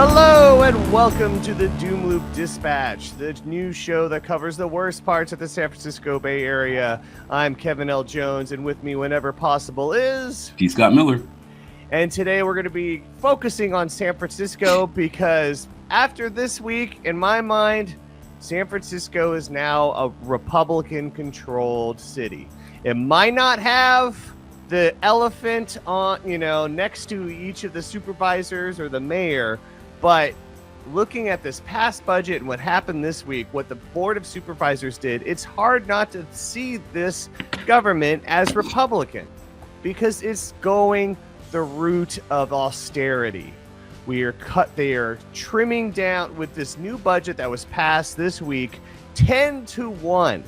Hello and welcome to the Doomloop Dispatch, the news show that covers the worst parts of the San Francisco Bay Area. I'm Kevin L. Jones, and with me whenever possible is... Scott Miller. And today we're going to be focusing on San Francisco because after this week, in my mind, San Francisco is now a Republican-controlled city. It might not have the elephant on, next to each of the supervisors or the mayor, but looking at this past budget and what happened this week, what the Board of Supervisors did, it's hard not to see this government as Republican because it's going the route of austerity. They are trimming down with this new budget that was passed this week, 10-1,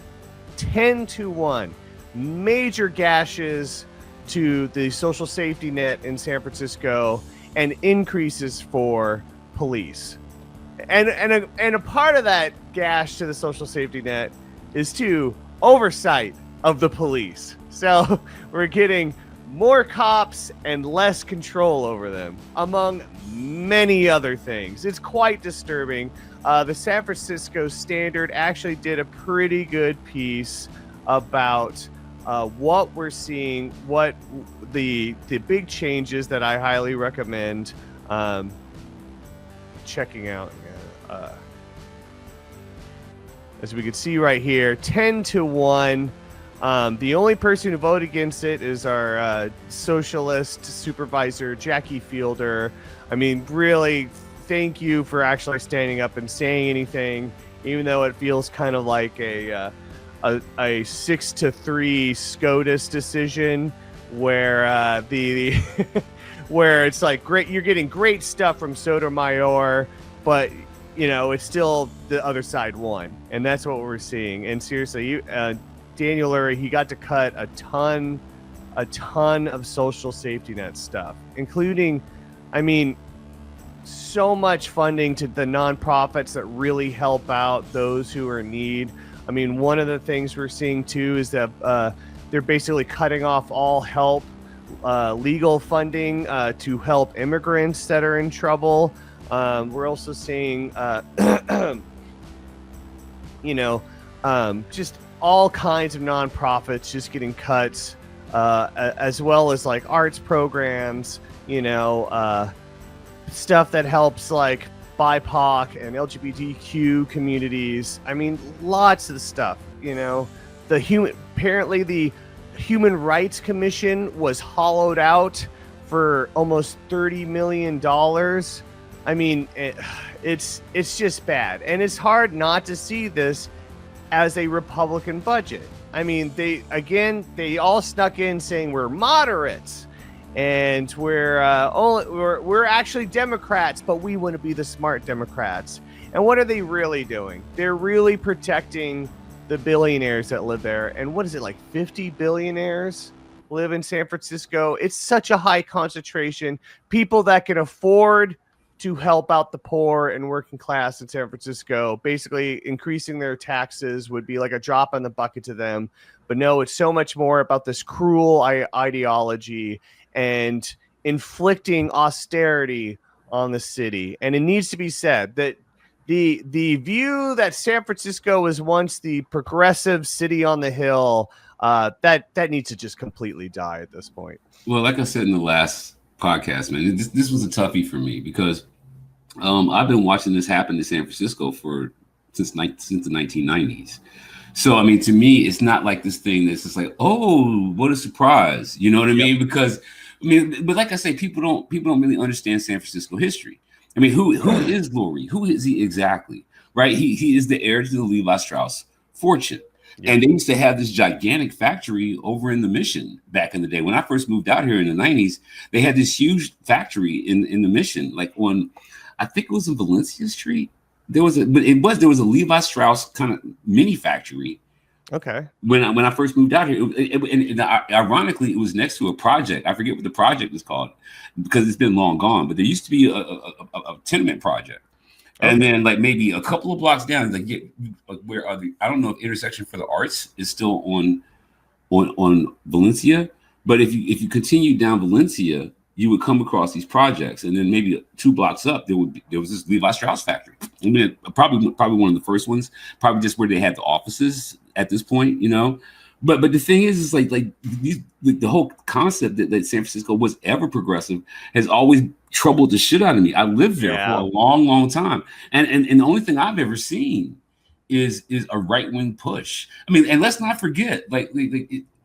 major gashes to the social safety net in San Francisco and increases for police. And a part of that gash to the social safety net is to oversight of the police. So we're getting more cops and less control over them, among many other things. It's quite disturbing. The San Francisco Standard actually did a pretty good piece about what we're seeing, what the big changes that I highly recommend checking out. As we can see right here, 10-1. The only person who voted against it is our socialist supervisor, Jackie Fielder. I mean, really, thank you for actually standing up and saying anything, even though it feels kind of like a 6-3 SCOTUS decision where the where it's like great, you're getting great stuff from Sotomayor, but it's still the other side won, and that's what we're seeing. And seriously, Daniel Lurie, he got to cut a ton of social safety net stuff, including, so much funding to the nonprofits that really help out those who are in need. One of the things we're seeing too is that they're basically cutting off all help, legal funding to help immigrants that are in trouble. We're also seeing, just all kinds of nonprofits just getting cuts, as well as like arts programs, stuff that helps like BIPOC and LGBTQ communities. Lots of stuff. Apparently the Human Rights Commission was hollowed out for almost $30 million. It's just bad, and it's hard not to see this as a Republican budget. They all snuck in saying we're moderates and we're actually Democrats, but we want to be the smart Democrats. And what are they really doing? They're really protecting the billionaires that live there. And what is it, like 50 billionaires live in San Francisco? It's such a high concentration. People that can afford to help out the poor and working class in San Francisco, basically increasing their taxes would be like a drop in the bucket to them. But no, it's so much more about this cruel ideology and inflicting austerity on the city. And it needs to be said that the view that San Francisco was once the progressive city on the hill, that needs to just completely die at this point. Well, like I said in the last podcast, man, this was a toughie for me because I've been watching this happen in San Francisco since the 1990s. So, to me, it's not like this thing that's just like, oh, what a surprise. You know what I mean? Because, but like I say, people don't really understand San Francisco history. Who is Lurie? Who is he exactly? Right? He is the heir to the Levi Strauss fortune. Yep. And they used to have this gigantic factory over in the Mission back in the day. When I first moved out here in the 90s, they had this huge factory in the Mission, like on, I think it was in Valencia Street. There was a Levi Strauss kind of mini factory. Okay. When I first moved out here, and ironically, it was next to a project. I forget what the project is called because it's been long gone. But there used to be a tenement project, okay. And then like maybe a couple of blocks down, where are I don't know if Intersection for the Arts is still on Valencia, but if you continue down Valencia, you would come across these projects, and then maybe 2 blocks up there was this Levi Strauss factory. I mean, probably one of the first ones, probably just where they had the offices at this point, But the thing is like the whole concept that San Francisco was ever progressive has always troubled the shit out of me. I lived there for a long, long time, and the only thing I've ever seen is a right-wing push. I mean, and let's not forget,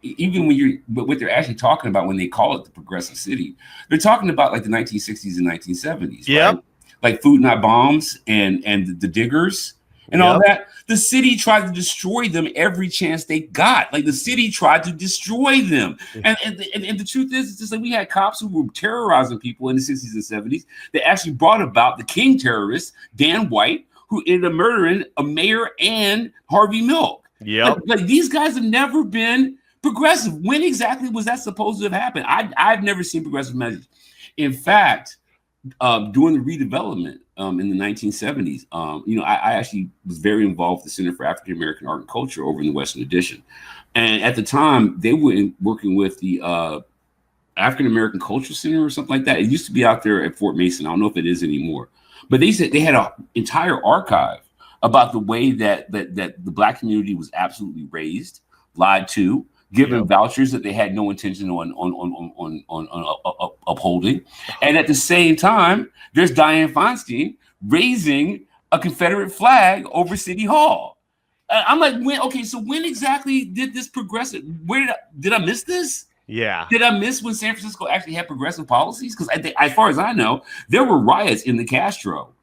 even when what they're actually talking about when they call it the progressive city, they're talking about like the 1960s and 1970s, right? Like Food Not Bombs and the Diggers and all that. The city tried to destroy them every chance they got. Like the city tried to destroy them. And the truth is, it's just like we had cops who were terrorizing people in the 60s and 70s that actually brought about the king terrorist, Dan White, who ended up murdering a mayor and Harvey Milk. Like these guys have never been progressive. When exactly was that supposed to have happened? I've never seen progressive measures. In fact, during the redevelopment in the 1970s, I actually was very involved with the Center for African American Art and Culture over in the Western Addition. And at the time, they were working with the African American Culture Center or something like that. It used to be out there at Fort Mason. I don't know if it is anymore. But they said they had an entire archive about the way that the Black community was absolutely raised, lied to, given vouchers that they had no intention on upholding. And at the same time, there's Dianne Feinstein raising a Confederate flag over City Hall. I'm like, when exactly did this progressive? Did I miss this? Yeah. Did I miss when San Francisco actually had progressive policies? Because as far as I know, there were riots in the Castro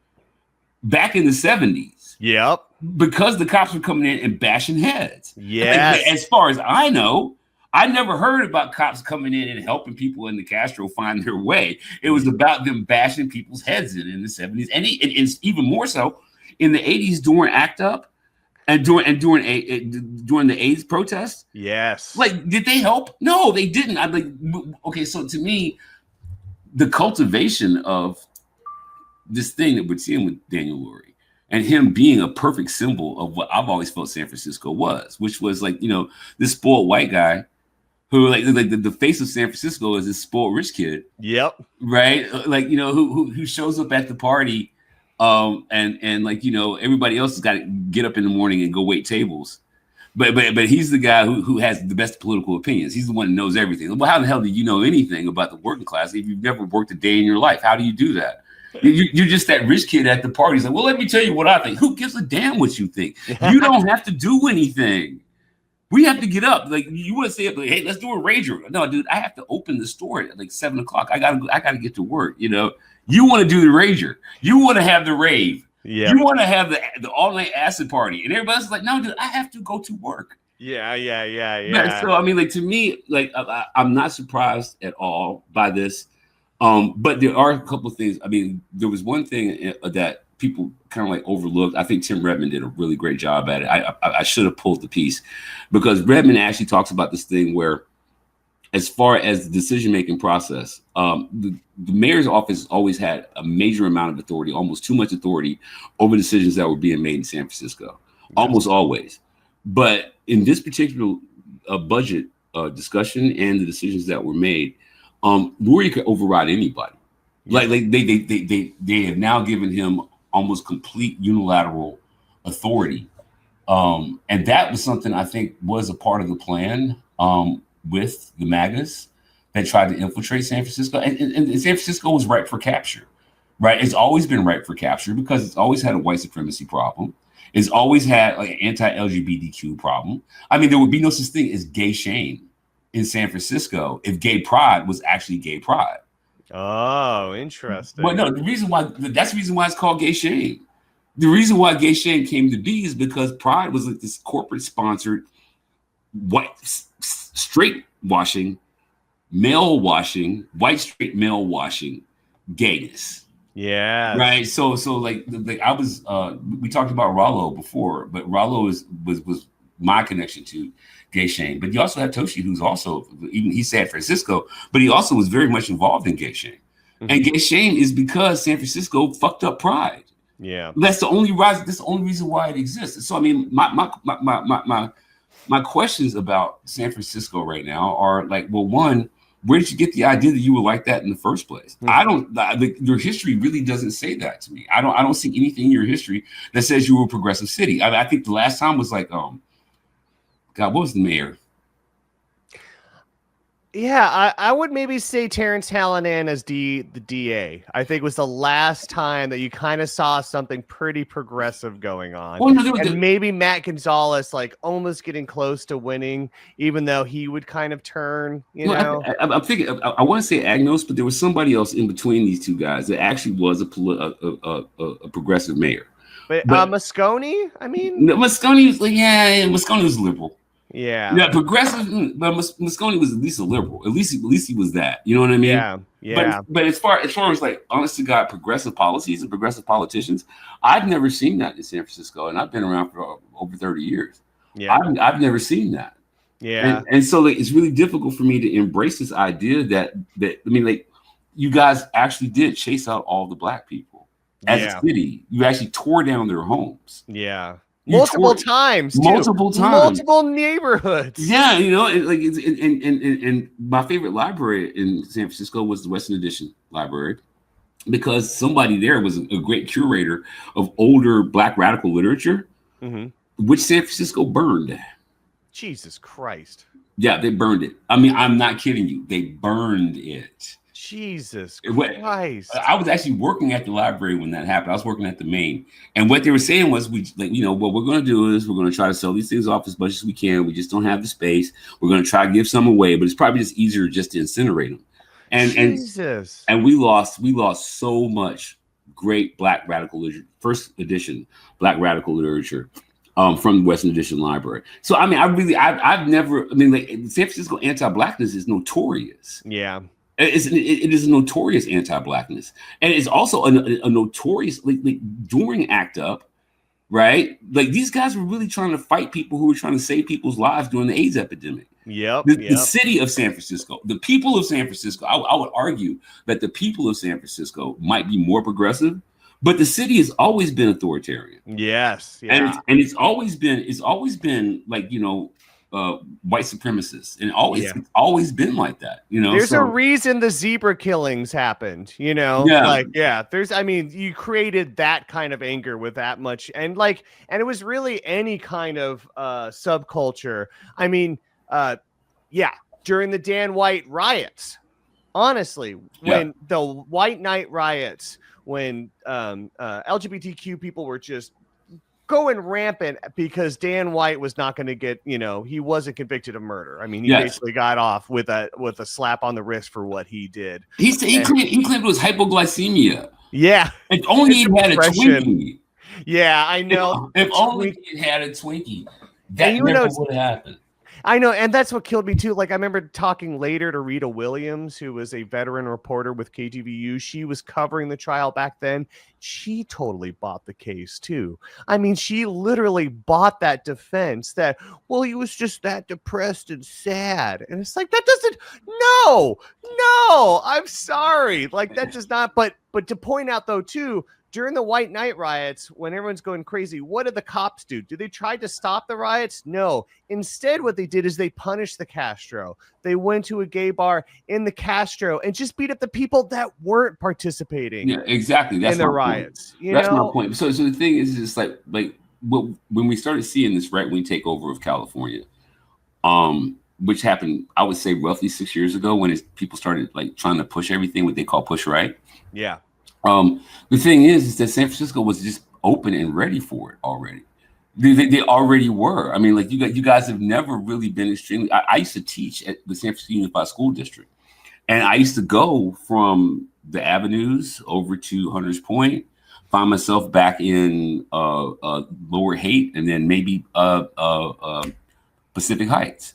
back in the 70s. Yep. Because the cops were coming in and bashing heads. Yes. As far as I know, I never heard about cops coming in and helping people in the Castro find their way. It was about them bashing people's heads in the 70s. And it's even more so in the 80s during ACT UP. And during the AIDS protests, yes. Like, did they help? No, they didn't. I'm like, okay, so to me, the cultivation of this thing that we're seeing with Daniel Lurie and him being a perfect symbol of what I've always felt San Francisco was, which was like, this spoiled white guy who like the face of San Francisco is this spoiled rich kid. Yep. Right. Like, who shows up at the party. And like, everybody else has got to get up in the morning and go wait tables. But he's the guy who has the best political opinions. He's the one who knows everything. Well, how the hell do you know anything about the working class if you've never worked a day in your life? How do you do that? You're just that rich kid at the party. He's like, well, let me tell you what I think. Who gives a damn what you think? You don't have to do anything. We have to get up. Like, you want to say, like, hey, let's do a rager. No, dude, I have to open the store at like 7 o'clock. I gotta get to work. You want to do the rager. You want to have the rave. Yeah. You want to have the all-night acid party. And everybody's like, no, dude, I have to go to work. Yeah. So, I mean, like, to me, like, I'm not surprised at all by this. But there are a couple of things. I mean, there was one thing that people kind of like overlooked. I think Tim Redmond did a really great job at it. I should have pulled the piece because Redmond actually talks about this thing where, as far as the decision-making process, the mayor's office always had a major amount of authority, almost too much authority over decisions that were being made in San Francisco, almost always. But in this particular budget discussion and the decisions that were made, Lurie could override anybody. Like they have now given him almost complete unilateral authority, and that was something I think was a part of the plan. With the MAGAs that tried to infiltrate San Francisco. And San Francisco was ripe for capture, right? It's always been ripe for capture because it's always had a white supremacy problem. It's always had like an anti-LGBTQ problem. I mean, there would be no such thing as gay shame in San Francisco if gay pride was actually gay pride. Oh, interesting. But no, that's the reason why it's called gay shame. The reason why gay shame came to be is because pride was like this corporate sponsored white straight washing, male washing, white straight male washing gayness. Yeah. Right. So like I was we talked about Rollo before, but Rollo was my connection to gay shame. But you also have Toshi, who's also, even he's San Francisco, but he also was very much involved in gay shame. Mm-hmm. And gay shame is because San Francisco fucked up pride. Yeah. That's the only reason why it exists. So I mean my questions about San Francisco right now are like, well, one, where did you get the idea that you were like that in the first place? Your history really doesn't say that to me. I don't see anything in your history that says you were a progressive city. I think the last time was like, God, what was the mayor? Yeah, I would maybe say Terrence Hallinan as the DA. I think was the last time that you kind of saw something pretty progressive going on. Well, no, and maybe Matt Gonzalez like almost getting close to winning, even though he would kind of turn, I'm thinking, I want to say Agnos, but there was somebody else in between these two guys that actually was a progressive mayor. But Moscone, I mean, Moscone was like, Moscone was liberal. Yeah, progressive, but Moscone was at least a liberal. At least he was that. You know what I mean? Yeah. But as far as like honest to God, progressive policies and progressive politicians, I've never seen that in San Francisco, and I've been around for over 30 years. Yeah, I've never seen that. Yeah, and so like, it's really difficult for me to embrace this idea that I mean, like, you guys actually did chase out all the black people as a city. You actually tore down their homes. Yeah. Multiple times, multiple neighborhoods. Yeah, and my favorite library in San Francisco was the Western Addition Library, because somebody there was a great curator of older Black radical literature, which San Francisco burned. Jesus Christ! Yeah, they burned it. I mean, I'm not kidding you. They burned it. Jesus Christ. I was actually working at the library when that happened. I was working at the main. And what they were saying was, what we're going to do is we're going to try to sell these things off as much as we can. We just don't have the space. We're going to try to give some away, but it's probably just easier just to incinerate them. And we lost so much great Black radical literature, first edition Black radical literature from the Western Addition Library. So, I mean, San Francisco anti-Blackness is notorious. Yeah. It is a notorious anti-Blackness, and it's also a notorious like during ACT UP, right? Like, these guys were really trying to fight people who were trying to save people's lives during the AIDS epidemic. The city of San Francisco, the people of San Francisco. I would argue that the people of San Francisco might be more progressive, but the city has always been authoritarian. Yes, and it's always been like white supremacists, and it's always been like that. There's a reason the zebra killings happened. You created that kind of anger with that much, and it was really any kind of subculture. I mean, during the Dan White riots, honestly, when the White Night riots, when LGBTQ people were just going rampant because Dan White was not going to get, he wasn't convicted of murder. I mean, he basically got off with a slap on the wrist for what he did. He claimed it was hypoglycemia. Yeah. If only he had a Twinkie. Yeah, I know. If only he had a Twinkie, that never would have happened. I know, and that's what killed me too. Like, I remember talking later to Rita Williams, who was a veteran reporter with KGVU. She was covering the trial back then. She totally bought the case too. I mean, she literally bought that defense that, well, he was just that depressed and sad. And it's like, that doesn't, no, I'm sorry. Like, that does not, but to point out though too, during the White Night riots, when everyone's going crazy, what did the cops do? Did they try to stop the riots? No. Instead, what they did is they punished the Castro. They went to a gay bar in the Castro and just beat up the people that weren't participating. Yeah, exactly. That's in the riots. That's my point. So the thing is just like when we started seeing this right-wing takeover of California, which happened, I would say, roughly 6 years ago, when people started like trying to push everything, what they call push right. Yeah. The thing is that San Francisco was just open and ready for it already. They already were. I mean, like, you guys have never really been extremely. I used to teach at the San Francisco Unified School District, and I used to go from the avenues over to Hunters Point, find myself back in Lower Haight, and then maybe Pacific Heights.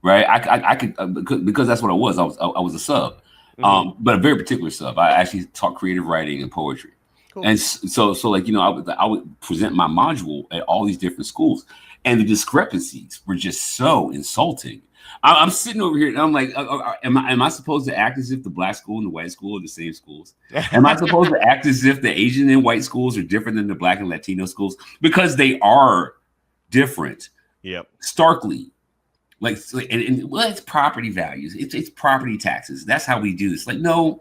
Right? I could because that's what I was. I was a sub. But a very particular sub. I actually taught creative writing and poetry. Cool. And so like, I would present my module at all these different schools, and the discrepancies were just so insulting. I'm sitting over here and I'm like, am I supposed to act as if the black school and the white school are the same schools? Am I supposed to act as if the Asian and white schools are different than the black and Latino schools? Because they are different. Yep. Starkly. Well, it's property values. It's property taxes. That's how we do this. Like, no.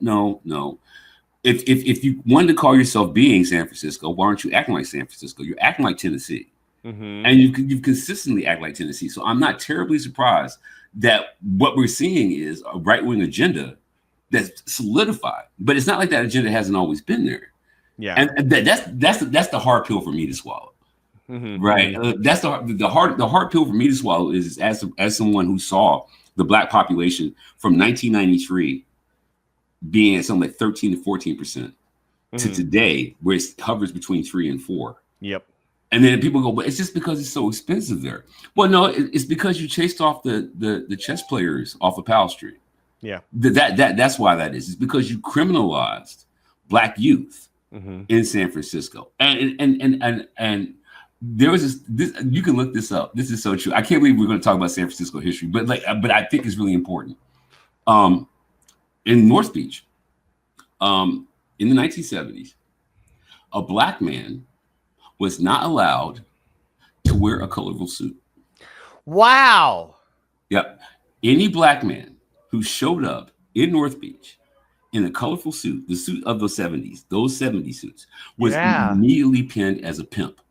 If you wanted to call yourself being San Francisco, why aren't you acting like San Francisco? You're acting like Tennessee, and you've consistently act like Tennessee. So I'm not terribly surprised that what we're seeing is a right-wing agenda that's solidified. But it's not like that agenda hasn't always been there. Yeah, and that's the hard pill for me to swallow. Right. That's the hard pill for me to swallow is as someone who saw the Black population from 1993 being at something like 13 to 14% to today, where it hovers between 3 and 4. Yep. And then people go, but it's just because it's so expensive there. Well, no, it's because you chased off the chess players off of Powell Street. Yeah. That's why that is. It's because you criminalized Black youth in San Francisco. And there was this. You can look this up. This is so true. I can't believe we're going to talk about San Francisco history, but I think it's really important. In North Beach, in the 1970s, a Black man was not allowed to wear a colorful suit. Wow. Yep. Any Black man who showed up in North Beach in a colorful suit, the suit of the 70s, those 70 suits, was immediately pinned as a pimp.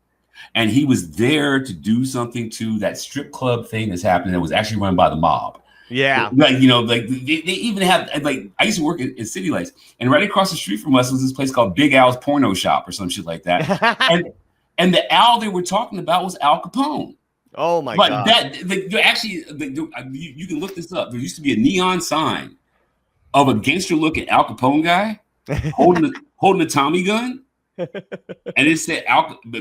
And he was there to do something to that strip club thing that's happening that was actually run by the mob. Yeah. Like, they even have, like, I used to work at City Lights, and right across the street from us was this place called Big Al's Porno Shop or some shit like that. and the Al they were talking about was Al Capone. Oh my God. You can look this up. There used to be a neon sign of a gangster looking Al Capone guy holding a Tommy gun. And it said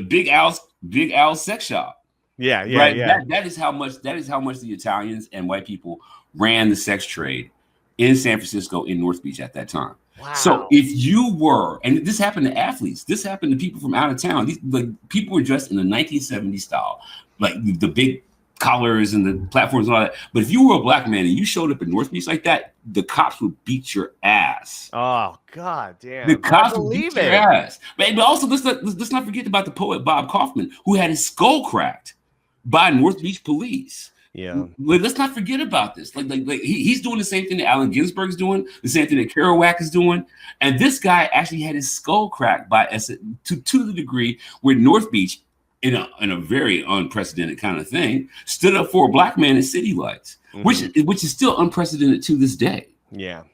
Big Al's sex shop. Yeah. Right. Yeah. That is how much the Italians and white people ran the sex trade in San Francisco, in North Beach at that time. Wow. So if you were, and this happened to athletes, this happened to people from out of town. These people were dressed in the 1970s style, like the big collars and the platforms and all that. But if you were a Black man and you showed up in North Beach like that, the cops would beat your ass. Oh God damn! The cops would beat your ass. But also let's not forget about the poet Bob Kaufman, who had his skull cracked by North Beach police. Yeah. Let's not forget about this. Like he's doing the same thing that Allen Ginsberg's doing, the same thing that Kerouac is doing. And this guy actually had his skull cracked by to the degree where North Beach, in a very unprecedented kind of thing, stood up for a Black man at City Lights, which is still unprecedented to this day. Yeah.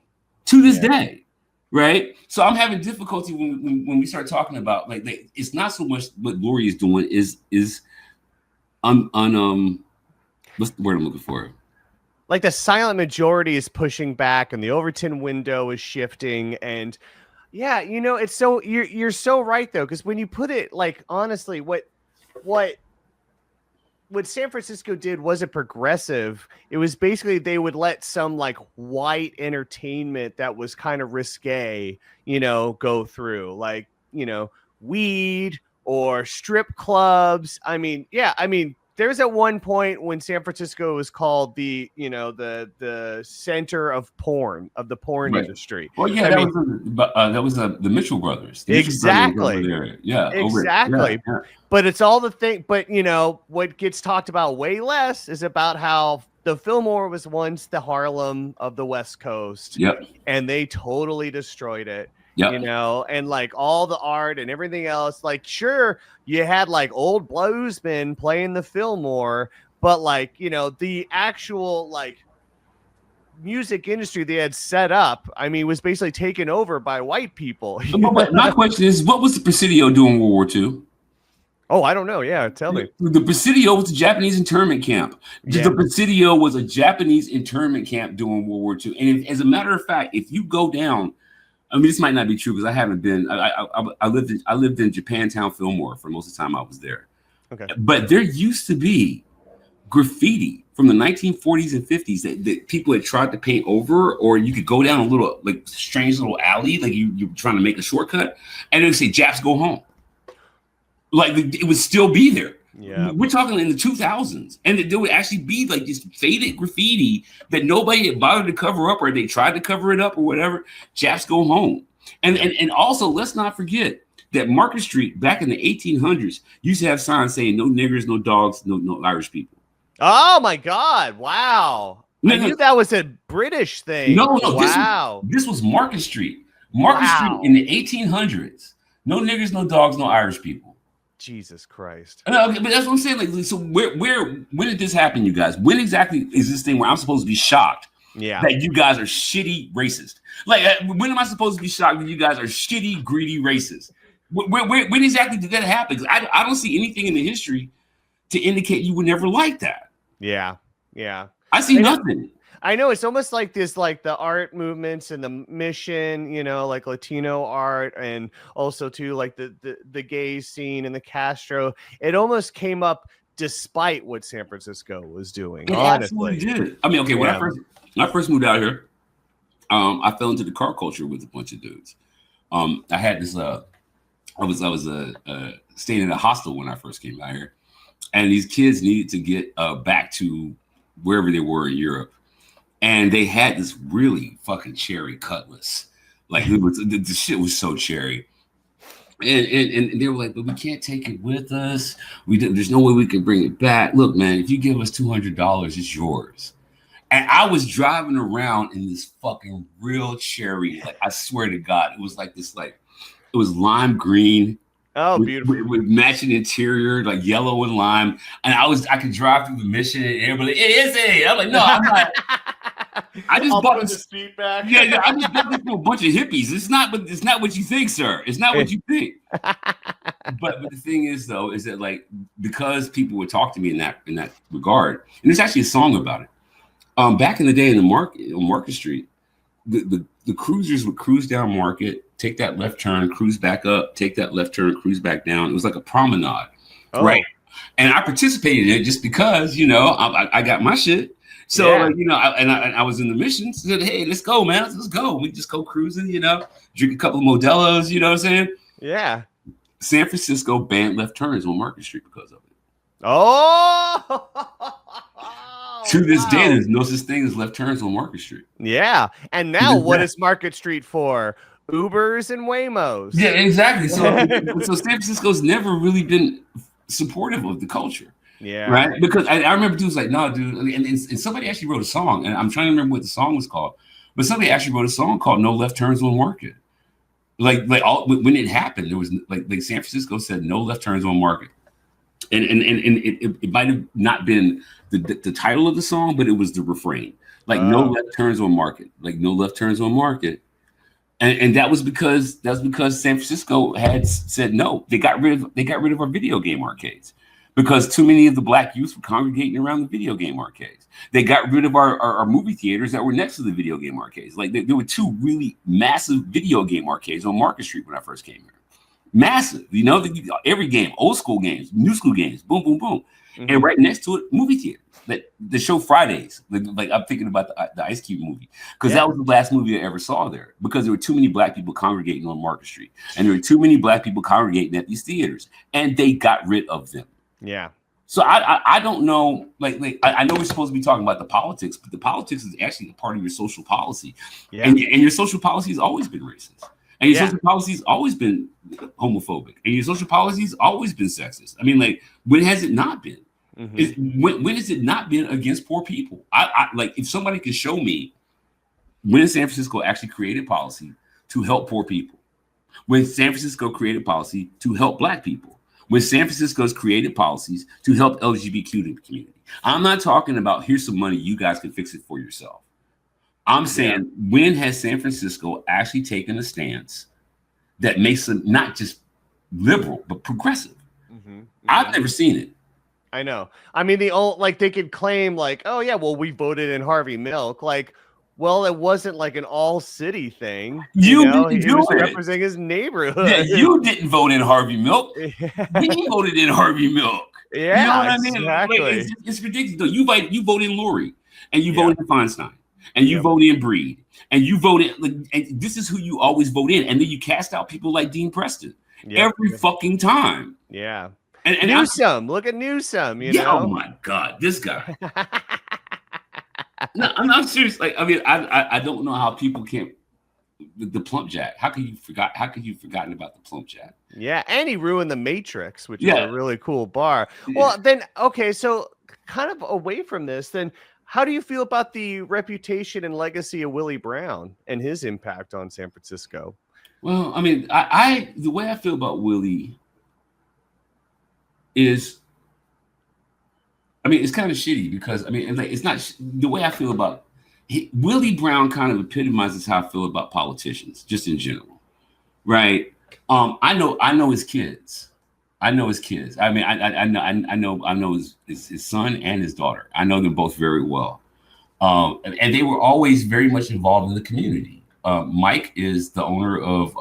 To this day. Right. So I'm having difficulty when we start talking about it's not so much what Lurie is doing is what's the word I'm looking for? Like the silent majority is pushing back and the Overton window is shifting. And yeah, it's so you're so right though, because when you put it like honestly, what San Francisco did wasn't progressive. It was basically they would let some like white entertainment that was kind of risque, go through, like, weed or strip clubs. There's at one point when San Francisco was called the center of the porn industry. Well, yeah, that was the Mitchell brothers. Exactly. Yeah, exactly. Yeah. But it's all the thing. But what gets talked about way less is about how the Fillmore was once the Harlem of the West Coast. Yep. And they totally destroyed it. Yep. And like all the art and everything else, like, sure, you had like old bluesmen playing the Fillmore, but like, the actual like music industry they had set up, was basically taken over by white people. But my question is, what was the Presidio doing in World War II? Oh, I don't know. Yeah, tell me. The Presidio was a Japanese internment camp. Yeah. The Presidio was a Japanese internment camp during World War II. And as a matter of fact, if you go down, this might not be true because I haven't been. I lived in Japantown, Fillmore for most of the time I was there. Okay. But there used to be graffiti from the 1940s and 50s that people had tried to paint over, or you could go down a little like strange little alley, like you're trying to make a shortcut, and it would say "Japs go home." Like it would still be there. Yeah, we're talking in the 2000s, and there would actually be like this faded graffiti that nobody had bothered to cover up, or they tried to cover it up, or whatever. Japs go home, and also let's not forget that Market Street back in the 1800s used to have signs saying "No niggers, no dogs, no Irish people." Oh my God! Wow, No, I knew that was a British thing. no. Wow, This was Market Street. Market Street wow, in the 1800s. No niggers, no dogs, no Irish people. Jesus Christ! Okay, but that's what I'm saying. Like, so when did this happen, you guys? When exactly is this thing where I'm supposed to be shocked Yeah, that you guys are shitty racist? Like, when am I supposed to be shocked that you guys are shitty, greedy racist? When exactly did that happen? 'Cause I don't see anything in the history to indicate you were never like that. yeah, yeah. I see I know, nothing. I know it's almost like this, like the art movements and the mission, like Latino art, and also too like the gay scene and the Castro. It almost came up despite what San Francisco was doing. It absolutely Honestly, did. I mean, okay, when yeah. I first moved out here, I fell into the car culture with a bunch of dudes. I had this. I was staying in a hostel when I first came out here, and these kids needed to get back to wherever they were in Europe, and they had this really fucking cherry Cutlass. Like it was, the shit was so cherry. And they were like, but we can't take it with us. There's no way we can bring it back. Look, man, if you give us $200, it's yours. And I was driving around in this fucking real cherry. Like, I swear to God, it was like this, like, it was lime green. Oh, beautiful. With matching interior, like yellow and lime. And I could drive through the mission and everybody, it is it. I'm like, no, I'm not. I just bought the speed back. Yeah, I just bought this for a bunch of hippies. It's not what you think, sir. It's not what you think. But the thing is, though, is that like because people would talk to me in that regard, and there's actually a song about it. Back in the day on Market Street, the cruisers would cruise down Market, take that left turn, cruise back up, take that left turn, cruise back down. It was like a promenade, right? And I participated in it just because, I got my shit. So, I was in the mission. Said, hey, let's go, man. Let's go. We just go cruising, drink a couple of Modelo's, you know what I'm saying? Yeah. San Francisco banned left turns on Market Street because of it. Oh, to this day, there's no such thing as left turns on Market Street. Yeah. And now what is Market Street for? Ubers and Waymos. Yeah, exactly. So San Francisco's never really been supportive of the culture. Yeah. Right. Because I remember dudes like, no, dude. And somebody actually wrote a song, and I'm trying to remember what the song was called, but somebody actually wrote a song called No Left Turns on Market. Like when it happened, there was like San Francisco said no left turns on Market. And it might have not been the title of the song, but it was the refrain. Like no left turns on Market. Like no left turns on Market. And that was because San Francisco had said no. They got rid of our video game arcades because too many of the black youth were congregating around the video game arcades. They got rid of our movie theaters that were next to the video game arcades. Like there were two really massive video game arcades on Market Street when I first came here. Massive, every game, old school games, new school games, boom, boom, boom. Mm-hmm. And right next to it, movie theater. The show Fridays. Like I'm thinking about the Ice Cube movie because that was the last movie I ever saw there because there were too many black people congregating on Market Street and there were too many black people congregating at these theaters and they got rid of them. Yeah. So I don't know. Like I know we're supposed to be talking about the politics, but the politics is actually a part of your social policy. Yeah. And your social policy has always been racist. And your social policy has always been homophobic. And your social policy has always been sexist. I mean, like, when has it not been? Mm-hmm. When has it not been against poor people? I like, if somebody can show me when San Francisco actually created policy to help poor people, when San Francisco created policy to help black people, when San Francisco's created policies to help LGBTQ community. I'm not talking about here's some money, you guys can fix it for yourself. I'm saying, when has San Francisco actually taken a stance that makes them not just liberal, but progressive? Mm-hmm. Mm-hmm. I've never seen it. I know. I mean, they could claim like, oh yeah, well, we voted in Harvey Milk. Like, well, it wasn't like an all city thing. He was representing his neighborhood. Yeah, you didn't vote in Harvey Milk. We voted in Harvey Milk. Yeah, you know what I mean? Exactly. Like, it's ridiculous. You vote in Lurie, and you vote in Feinstein. And you vote in Breed, and you vote in, and this is who you always vote in, and then you cast out people like Dean Preston every fucking time. Yeah, and Newsom, look at Newsom. You know? Oh my God, this guy. No, I'm not serious. Like, I mean, I don't know how people can't. The Plump Jack. How could you forgotten about the Plump Jack? Yeah, and he ruined the Matrix, which is a really cool bar. Well, then okay, so kind of away from this, then how do you feel about the reputation and legacy of Willie Brown and his impact on San Francisco? Well, I mean, I the way I feel about Willie is, I mean, it's kind of shitty because I mean, like, it's not the way I feel about Willie Brown. Kind of epitomizes how I feel about politicians, just in general, right? I know his kids. I know his kids. I mean, I know his son and his daughter. I know them both very well, and they were always very much involved in the community. Mike is the owner of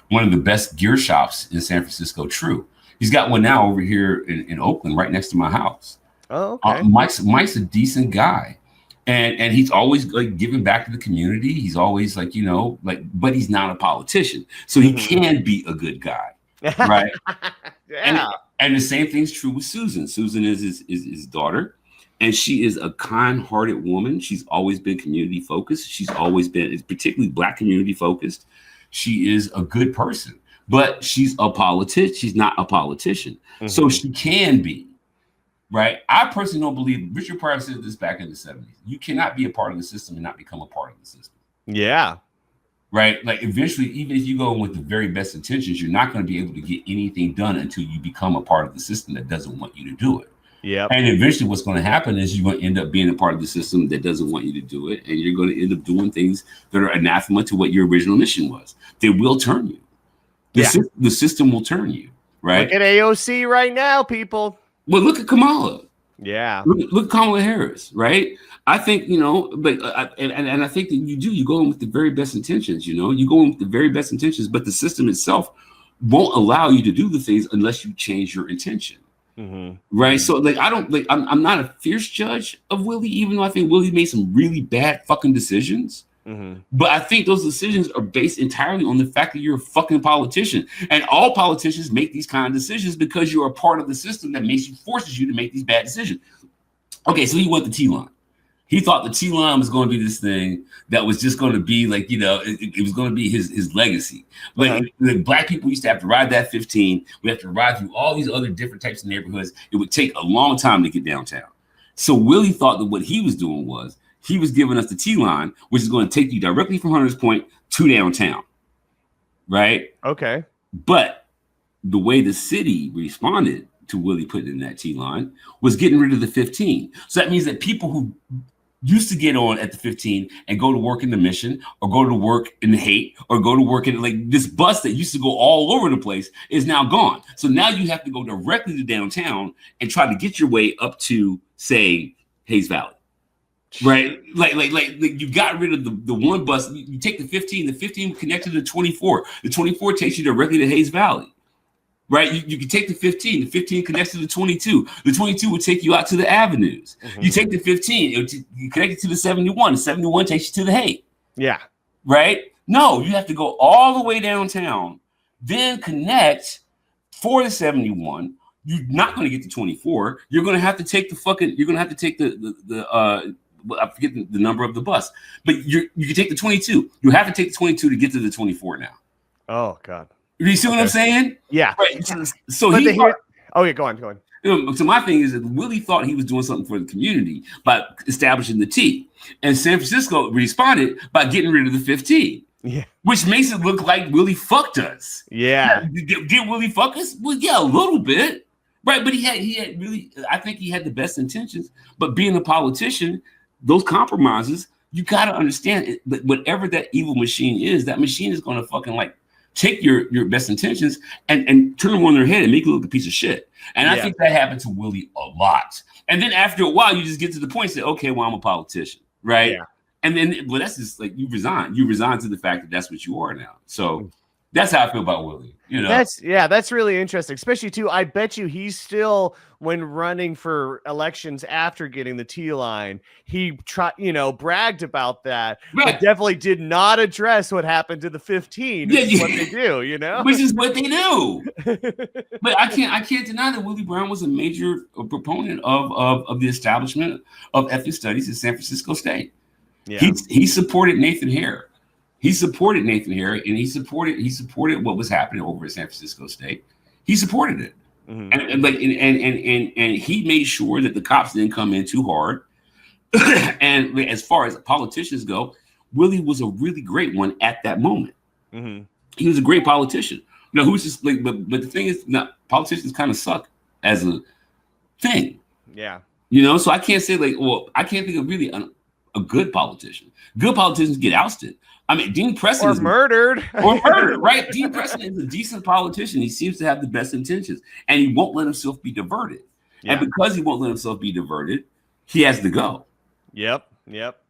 one of the best gear shops in San Francisco. True, he's got one now over here in Oakland, right next to my house. Oh, okay. Mike's a decent guy, and he's always like giving back to the community. He's always like, you know, like, but he's not a politician, so he can be a good guy, right? Yeah. And the same thing's true with Susan. Susan is his daughter. And she is a kind-hearted woman. She's always been community focused. She's always been, particularly Black community focused. She is a good person, but she's a politician. She's not a politician. So she can be, right? I personally don't believe, Richard Pryor said this back in the 70s. You cannot be a part of the system and not become a part of the system. Yeah. Right? Like eventually, even if you go in with the very best intentions, you're not going to be able to get anything done until you become a part of the system that doesn't want you to do it. Yeah. And eventually what's going to happen is you're going to end up being a part of the system that doesn't want you to do it. And you're going to end up doing things that are anathema to what your original mission was. They will turn you. The system will turn you, right? Look at AOC right now, people. Well, look at Kamala. Yeah. Look at Kamala Harris, right? I think, you know, but and I think that you go in with the very best intentions, you know, you go in with the very best intentions, but the system itself won't allow you to do the things unless you change your intention. Right. So like, I'm not a fierce judge of Willie, even though I think Willie made some really bad fucking decisions. But I think those decisions are based entirely on the fact that you're a fucking politician, and all politicians make these kind of decisions because you're a part of the system that forces you to make these bad decisions. Okay, so he went the T-line. He thought the T-line was going to be this thing that was just going to be like, you know, it was going to be his legacy. Like the Black people used to have to ride that 15. We have to ride through all these other different types of neighborhoods. It would take a long time to get downtown. So Willie thought that what he was doing was he was giving us the T-line, which is going to take you directly from Hunters Point to downtown. Right? Okay. But the way the city responded to Willie putting in that T-line was getting rid of the 15. So that means that people who used to get on at the 15 and go to work in the Mission or go to work in the Haight or go to work in like this bus that used to go all over the place is now gone. So now you have to go directly to downtown and try to get your way up to, say, Hayes Valley. Right? Like you got rid of the one bus. You take the 15 connected to the 24. The 24 takes you directly to Hayes Valley. Right, you can take the 15. The 15 connects to the 22. The 22 would take you out to the avenues. You take the 15, you connect it to the 71. The 71 takes you to the Haight. Yeah. Right? No, you have to go all the way downtown, then connect for the 71. You're not going to get the 24. You're going to have to take the I forget the number of the bus, but you can take the 22. You have to take the 22 to get to the 24 now. Oh God. You see what I'm saying? Yeah. Right. So he thought, go on. So my thing is that Willie thought he was doing something for the community by establishing the T, and San Francisco responded by getting rid of the 15. Yeah. Which makes it look like Willie fucked us. Yeah. Did Willie fuck us? Well, yeah, a little bit. Right. But he had really, I think he had the best intentions. But being a politician, those compromises, you got to understand it, that whatever that evil machine is, that machine is going to fucking like take your best intentions and turn them on their head and make it look a piece of shit. And I think that happened to Willie a lot. And then after a while, you just get to the point and say, okay, well, I'm a politician, right? Yeah. And then, well, that's just like you resign. You resign to the fact that that's what you are now. So that's how I feel about Willie. You know, that's really interesting, especially too. I bet you he's still, when running for elections after getting the T-line, he bragged about that, but definitely did not address what happened to the 15. Which is what they do, you know, which is what they do. But I can't deny that Willie Brown was a major proponent of the establishment of ethnic studies in San Francisco State. Yeah. He supported Nathan Hare. He supported what was happening over at San Francisco State. He supported it. And he made sure that the cops didn't come in too hard. And as far as politicians go, Willie was a really great one at that moment. He was a great politician. Who's just like, but the thing is, not politicians kind of suck as a thing. Yeah. So I can't say I can't think of really a good politician. Good politicians get ousted. I mean, Dean Preston or murdered, right? Dean Preston is a decent politician. He seems to have the best intentions, and he won't let himself be diverted. Yeah. And because he won't let himself be diverted, he has to go. Yep.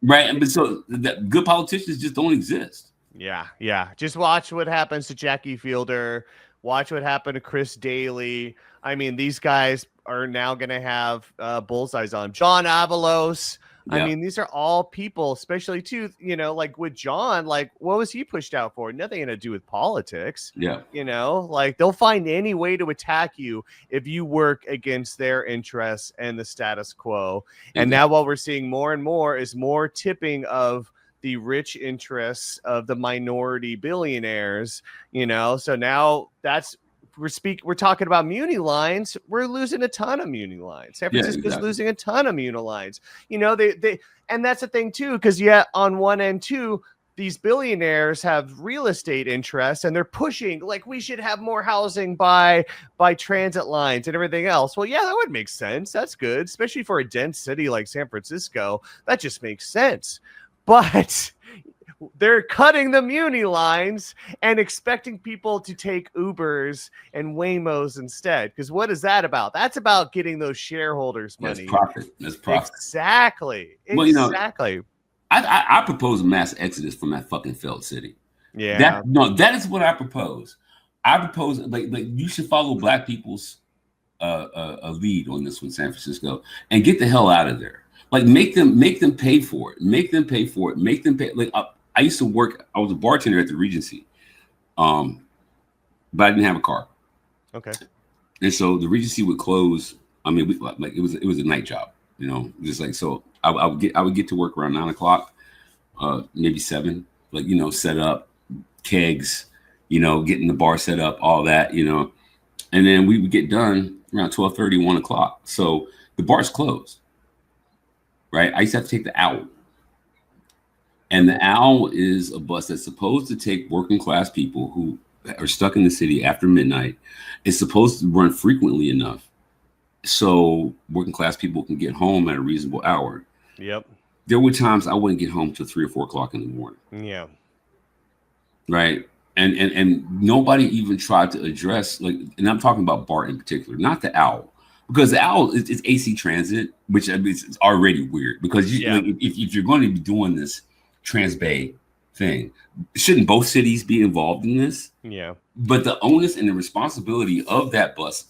Right, and so good politicians just don't exist. Yeah. Just watch what happens to Jackie Fielder. Watch what happened to Chris Daly. I mean, these guys are now going to have bullseyes on John Avalos. Yeah. I mean, these are all people, especially too, like with John, like what was he pushed out for? Nothing to do with politics. Yeah. Like they'll find any way to attack you if you work against their interests and the status quo. And now what we're seeing more and more is more tipping of the rich interests of the minority billionaires, so now we're talking about muni lines. We're losing a ton of muni lines. San Francisco's losing a ton of muni lines. They and that's the thing too, because on one end too, these billionaires have real estate interests and they're pushing like we should have more housing by transit lines and everything else. Well, yeah, that would make sense. That's good, especially for a dense city like San Francisco. That just makes sense. But they're cutting the muni lines and expecting people to take Ubers and Waymos instead. Because what is that about? That's about getting those shareholders money. That's profit. Exactly. Well, exactly. I propose a mass exodus from that fucking failed city. Yeah. That is what I propose. I propose like you should follow Black people's a lead on this one, San Francisco, and get the hell out of there. Like make them pay for it. Make them pay for it. Make them pay. Like I used to work. I was a bartender at the Regency, but I didn't have a car. Okay. And so the Regency would close. I mean, it was a night job. Just like so. I would get to work around 9 o'clock, maybe 7. Like set up kegs, getting the bar set up, all that, and then we would get done around 12:30, 1 o'clock. So the bar's closed. Right, I used to have to take the Owl, and the Owl is a bus that's supposed to take working class people who are stuck in the city after midnight. It's supposed to run frequently enough so working class people can get home at a reasonable hour. Yep. There were times I wouldn't get home till 3 or 4 o'clock in the morning. Yeah. Right, and nobody even tried to address and I'm talking about BART in particular, not the Owl. Because the Owl is AC transit, which is already weird. Because if you're going to be doing this Trans-Bay thing, shouldn't both cities be involved in this? Yeah. But the onus and the responsibility of that bus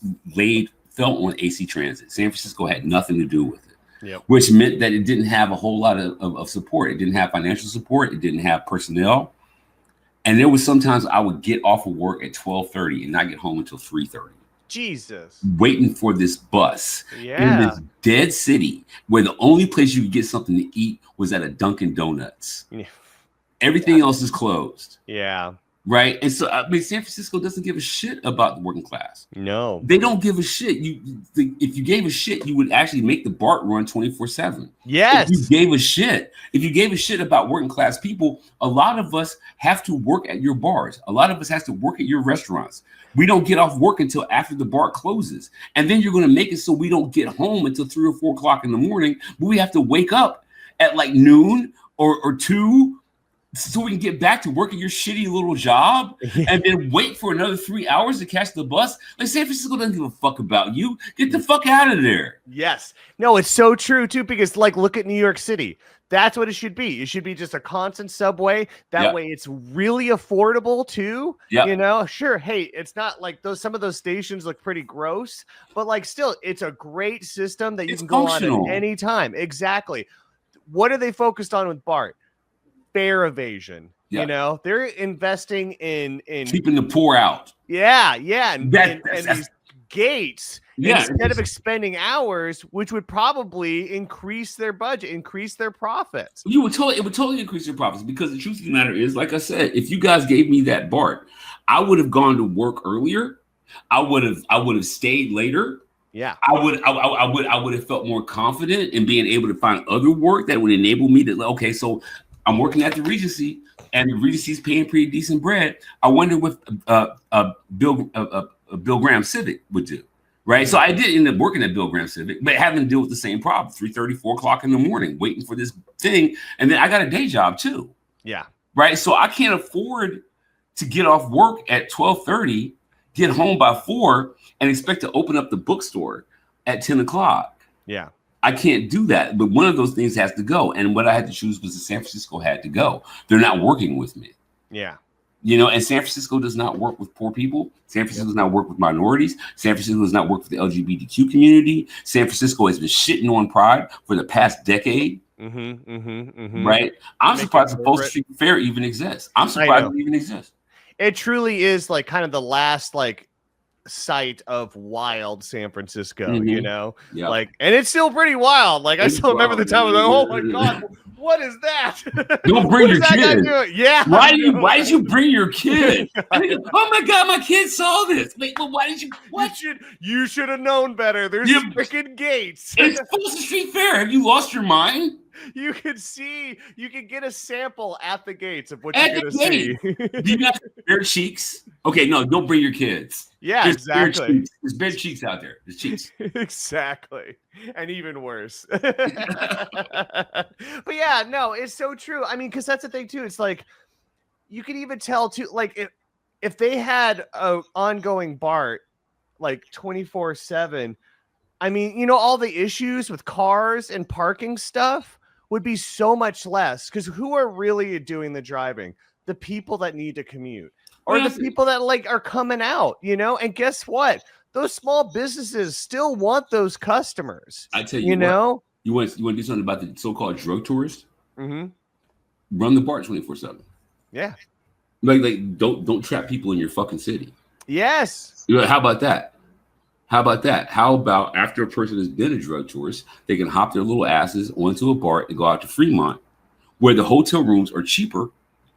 fell on AC transit. San Francisco had nothing to do with it. Yep. Which meant that it didn't have a whole lot of support. It didn't have financial support. It didn't have personnel. And there was sometimes I would get off of work at 12:30 and not get home until 3:30. Jesus. Waiting for this bus in this dead city where the only place you could get something to eat was at a Dunkin' Donuts. Yeah. Everything else is closed. Yeah. Right. And so, I mean, San Francisco doesn't give a shit about the working class. No, they don't give a shit. If you gave a shit, you would actually make the BART run 24/7. Yes. If you gave a shit about working class people, a lot of us have to work at your bars. A lot of us has to work at your restaurants. We don't get off work until after the BART closes. And then you're going to make it so we don't get home until 3 or 4 o'clock in the morning. But we have to wake up at like noon or 2 so we can get back to working your shitty little job and then wait for another 3 hours to catch the bus. Like, San Francisco doesn't give a fuck about you. Get the fuck out of there. Yes. No, it's so true too, because like, look at New York City. That's what it should be. It should be just a constant subway. That way it's really affordable too. Yeah. Sure. Hey, it's not like some of those stations look pretty gross, but like still it's a great system that you can go on at any time. Exactly. What are they focused on with BART? Fare evasion. Yeah. They're investing in keeping the poor out. Yeah. And these gates instead of expending hours, which would probably increase their budget, increase their profits. It would totally increase your profits, because the truth of the matter is, like I said, if you guys gave me that BART, I would have gone to work earlier I would have stayed later. Yeah. I would have felt more confident in being able to find other work that would enable me to, okay, so I'm working at the Regency and the Regency's paying pretty decent bread. I wonder what Bill Graham Civic would do. Right. So I did end up working at Bill Graham Civic, but having to deal with the same problem, 3:30, 4 o'clock in the morning, waiting for this thing. And then I got a day job too. Yeah. Right. So I can't afford to get off work at 12:30, get home by 4, and expect to open up the bookstore at 10 o'clock. Yeah. I can't do that. But one of those things has to go. And what I had to choose was the San Francisco had to go. They're not working with me. Yeah. You know, and San Francisco does not work with poor people. San Francisco does not work with minorities. San Francisco does not work with the LGBTQ community. San Francisco has been shitting on pride for the past decade. Right? I'm surprised the Post Street Fair even exists. I'm surprised it even exists. It truly is like kind of the last like site of wild San Francisco, you know? Yeah. Like, and it's still pretty wild. Like, I still remember the time I was like, oh my God, what is that? Don't bring your kid. Yeah. Why did you bring your kid? Oh my God, my kid saw this. Wait, well, why did you? What? You should have known better. There's freaking gates. It's Post Street Fair. Have you lost your mind? You can get a sample at the gates of what you're going to see. Do you have bare cheeks? Okay, no, don't bring your kids. Yeah, exactly. There's bare cheeks out there. There's cheeks. Exactly. And even worse. But yeah, no, it's so true. I mean, because that's the thing too. It's like, you can even tell too, like if they had a ongoing BART, like 24/7, I mean, you know, all the issues with cars and parking stuff would be so much less, because who are really doing the driving? The people that need to commute, or the people that like are coming out, you know? And guess what? Those small businesses still want those customers. I tell you know, you want to do something about the so-called drug tourist? Mm-hmm. Run the BART 24/7. Yeah. Like don't trap people in your fucking city. Yes. You know, how about that? How about after a person has been a drug tourist, they can hop their little asses onto a BART and go out to Fremont, where the hotel rooms are cheaper.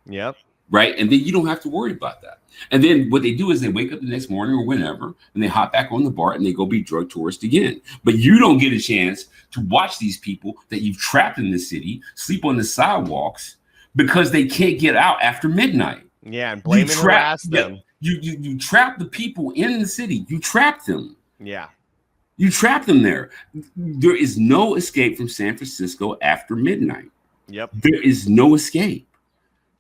Yep. Right. And then you don't have to worry about that. And then what they do is they wake up the next morning or whenever, and they hop back on the BART and they go be drug tourists again. But you don't get a chance to watch these people that you've trapped in the city sleep on the sidewalks because they can't get out after midnight. Yeah, and blame and harass them. You trap the people in the city. You trap them. Yeah. You trap them there. There is no escape from San Francisco after midnight. Yep. There is no escape.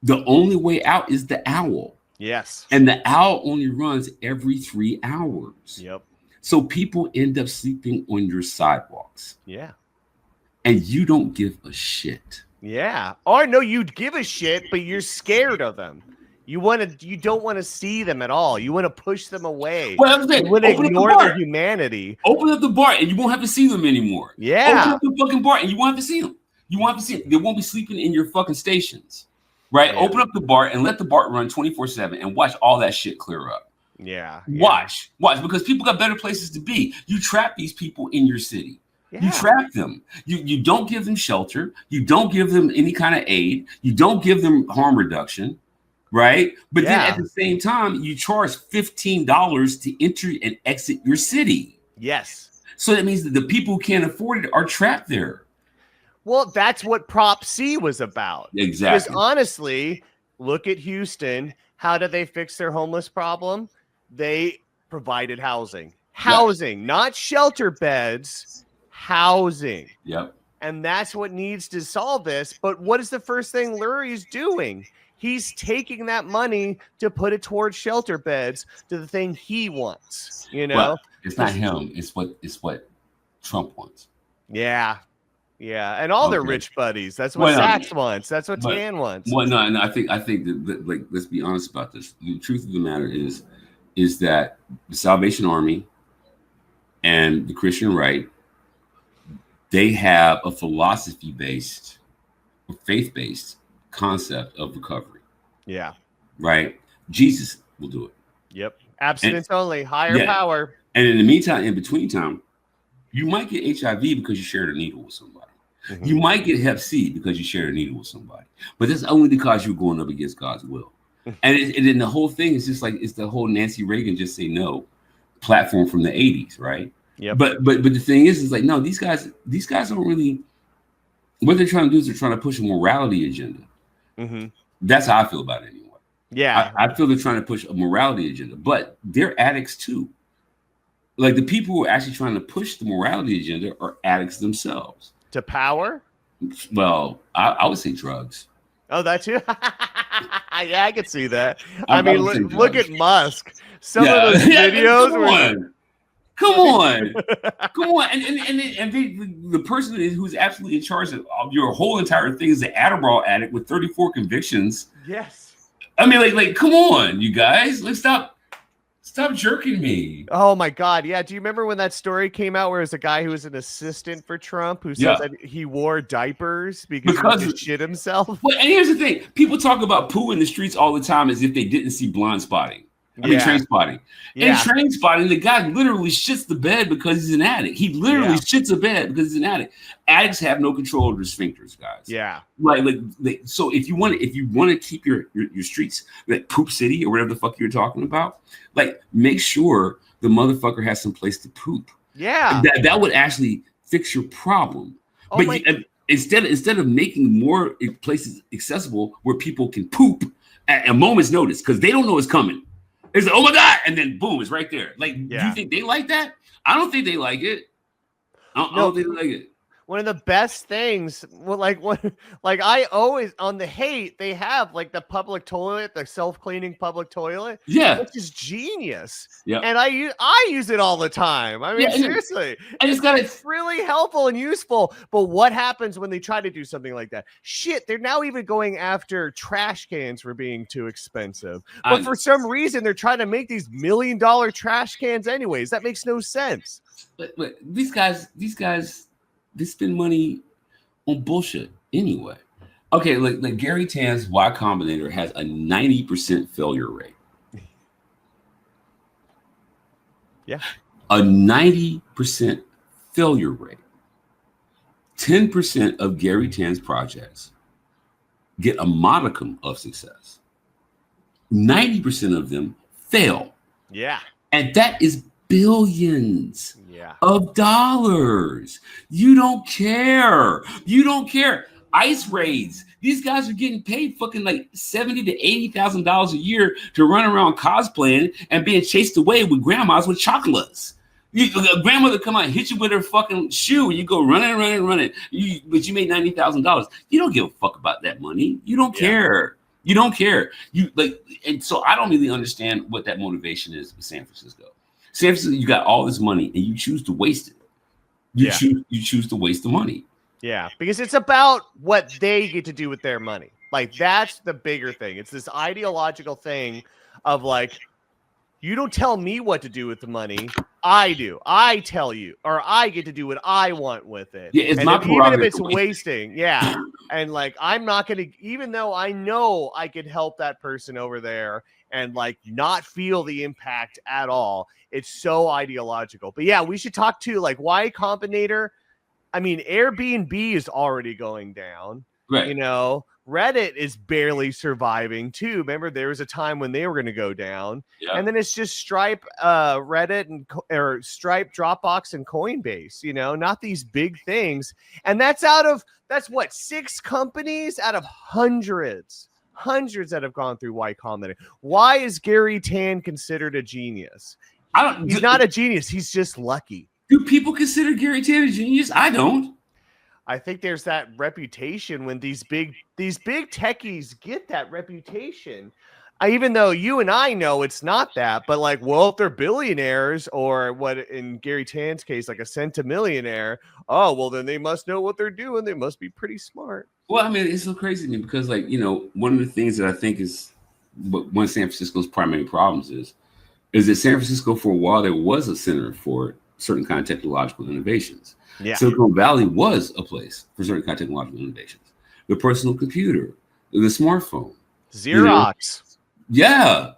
The only way out is the owl. Yes. And the owl only runs every 3 hours. Yep. So people end up sleeping on your sidewalks. Yeah. And you don't give a shit. Yeah. Or no, you'd give a shit, but you're scared of them. You don't want to see them at all. You want to push them away. Well, you want to ignore their humanity. Open up the BART and you won't have to see them anymore. Yeah. Open up the fucking BART and you won't have to see them. You won't have to see them. They won't be sleeping in your fucking stations. Right? Yeah. Open up the BART and let the BART run 24/7 and watch all that shit clear up. Yeah. Watch, because people got better places to be. You trap these people in your city. Yeah. You trap them. You don't give them shelter. You don't give them any kind of aid. You don't give them harm reduction. Right. But then at the same time, you charge $15 to enter and exit your city. Yes. So that means that the people who can't afford it are trapped there. Well, that's what Prop C was about. Exactly. Because honestly, look at Houston. How did they fix their homeless problem? They provided housing. Housing, not shelter beds, housing. Yep. And that's what needs to solve this. But what is the first thing Lurie's doing? He's taking that money to put it towards shelter beds, to the thing he wants. You know, well, it's not him. It's what Trump wants. Yeah. Yeah. And all their rich buddies. That's what Sachs wants. That's what Tan wants. Well, no, and I think that, like, let's be honest about this. The truth of the matter is that the Salvation Army and the Christian right, they have a philosophy-based, faith-based concept of recovery. Yeah. Right? Jesus will do it. Yep. Abstinence only, higher power. And in the meantime, in between time, you might get HIV because you shared a needle with somebody. Mm-hmm. You might get Hep C because you shared a needle with somebody. But that's only because you're going up against God's will. And then the whole thing is just like, it's the whole Nancy Reagan just say no. platform from the 80s, right? Yep. But the thing is like, no, these guys don't really. What they're trying to do is they're trying to push a morality agenda. Mm-hmm. That's how I feel about it anyway. Yeah, I feel they're trying to push a morality agenda, but they're addicts too. Like the people who are actually trying to push the morality agenda are addicts themselves. To power? Well, I would say drugs. Oh, that too? Yeah, I could see that. I mean, look at Musk. Some of those videos Come on. And the person who's absolutely in charge of your whole entire thing is an Adderall addict with 34 convictions. Yes. I mean, like, come on, you guys. Let's stop jerking me. Oh my God. Yeah. Do you remember when that story came out where it was a guy who was an assistant for Trump who said that he wore diapers because he shit himself? Well, and here's the thing. People talk about poo in the streets all the time as if they didn't see blind spotting. Train spotting. Yeah. In train spotting, the guy literally shits the bed because he's an addict. He literally shits a bed because he's an addict. Addicts have no control over their sphincters, guys. Yeah. So if you want to keep your streets like Poop City or whatever the fuck you're talking about, like make sure the motherfucker has some place to poop. Yeah. That would actually fix your problem. But instead of making more places accessible where people can poop at a moment's notice because they don't know it's coming. It's like, oh my God, and then boom, it's right there. Like, do you think they like that? I don't think they like it. I don't think they like it. One of the best things, I always on the hate, they have like the public toilet, the self-cleaning public toilet, which is genius. Yeah, and I use it all the time. I mean, seriously, and it's really helpful and useful. But what happens when they try to do something like that? Shit, they're now even going after trash cans for being too expensive. But for some reason, they're trying to make these $1 million trash cans anyways. That makes no sense. But these guys. They spend money on bullshit anyway. Okay, like Gary Tan's Y Combinator has a 90% failure rate. Yeah. A 90% failure rate. 10% of Gary Tan's projects get a modicum of success. 90% of them fail. Yeah. And that is billions of dollars. You don't care. Ice raids. These guys are getting paid fucking like $70,000 to $80,000 a year to run around cosplaying and being chased away with grandmas with chocolates. A grandmother come out and hit you with her fucking shoe and you go running. But you made $90,000. You don't give a fuck about that money. You don't care. You don't care. And so I don't really understand what that motivation is with San Francisco. San Francisco, you got all this money and you choose to waste it. You choose to waste the money. Yeah, because it's about what they get to do with their money. Like, that's the bigger thing. It's this ideological thing of like, you don't tell me what to do with the money. I do. I tell you, or I get to do what I want with it. Yeah, it's my even if it's wasting. Yeah. And like, I'm not going to, even though I know I could help that person over there and like not feel the impact at all. It's so ideological. But yeah, we should talk to like Y Combinator. I mean, Airbnb is already going down. Right. You know, Reddit is barely surviving too. Remember, there was a time when they were going to go down. Yeah. And then it's just Stripe, Reddit, or Stripe, Dropbox, and Coinbase, you know, not these big things. And that's what, 6 companies out of hundreds that have gone through Y Combinator. Why is Gary Tan considered a genius? He's not a genius. He's just lucky. Do people consider Gary Tan a genius? I don't. I think there's that reputation when these big techies get that reputation. Even though you and I know it's not that, but like, well, if they're billionaires, or what in Gary Tan's case, like a centimillionaire, oh, well, then they must know what they're doing. They must be pretty smart. Well, I mean, it's so crazy to me because, like, you know, one of the things that I think is one of San Francisco's primary problems is that San Francisco, for a while, there was a center for certain kind of technological innovations. Yeah. Silicon Valley was a place for certain kind of technological innovations. The personal computer, the smartphone, Xerox. You know?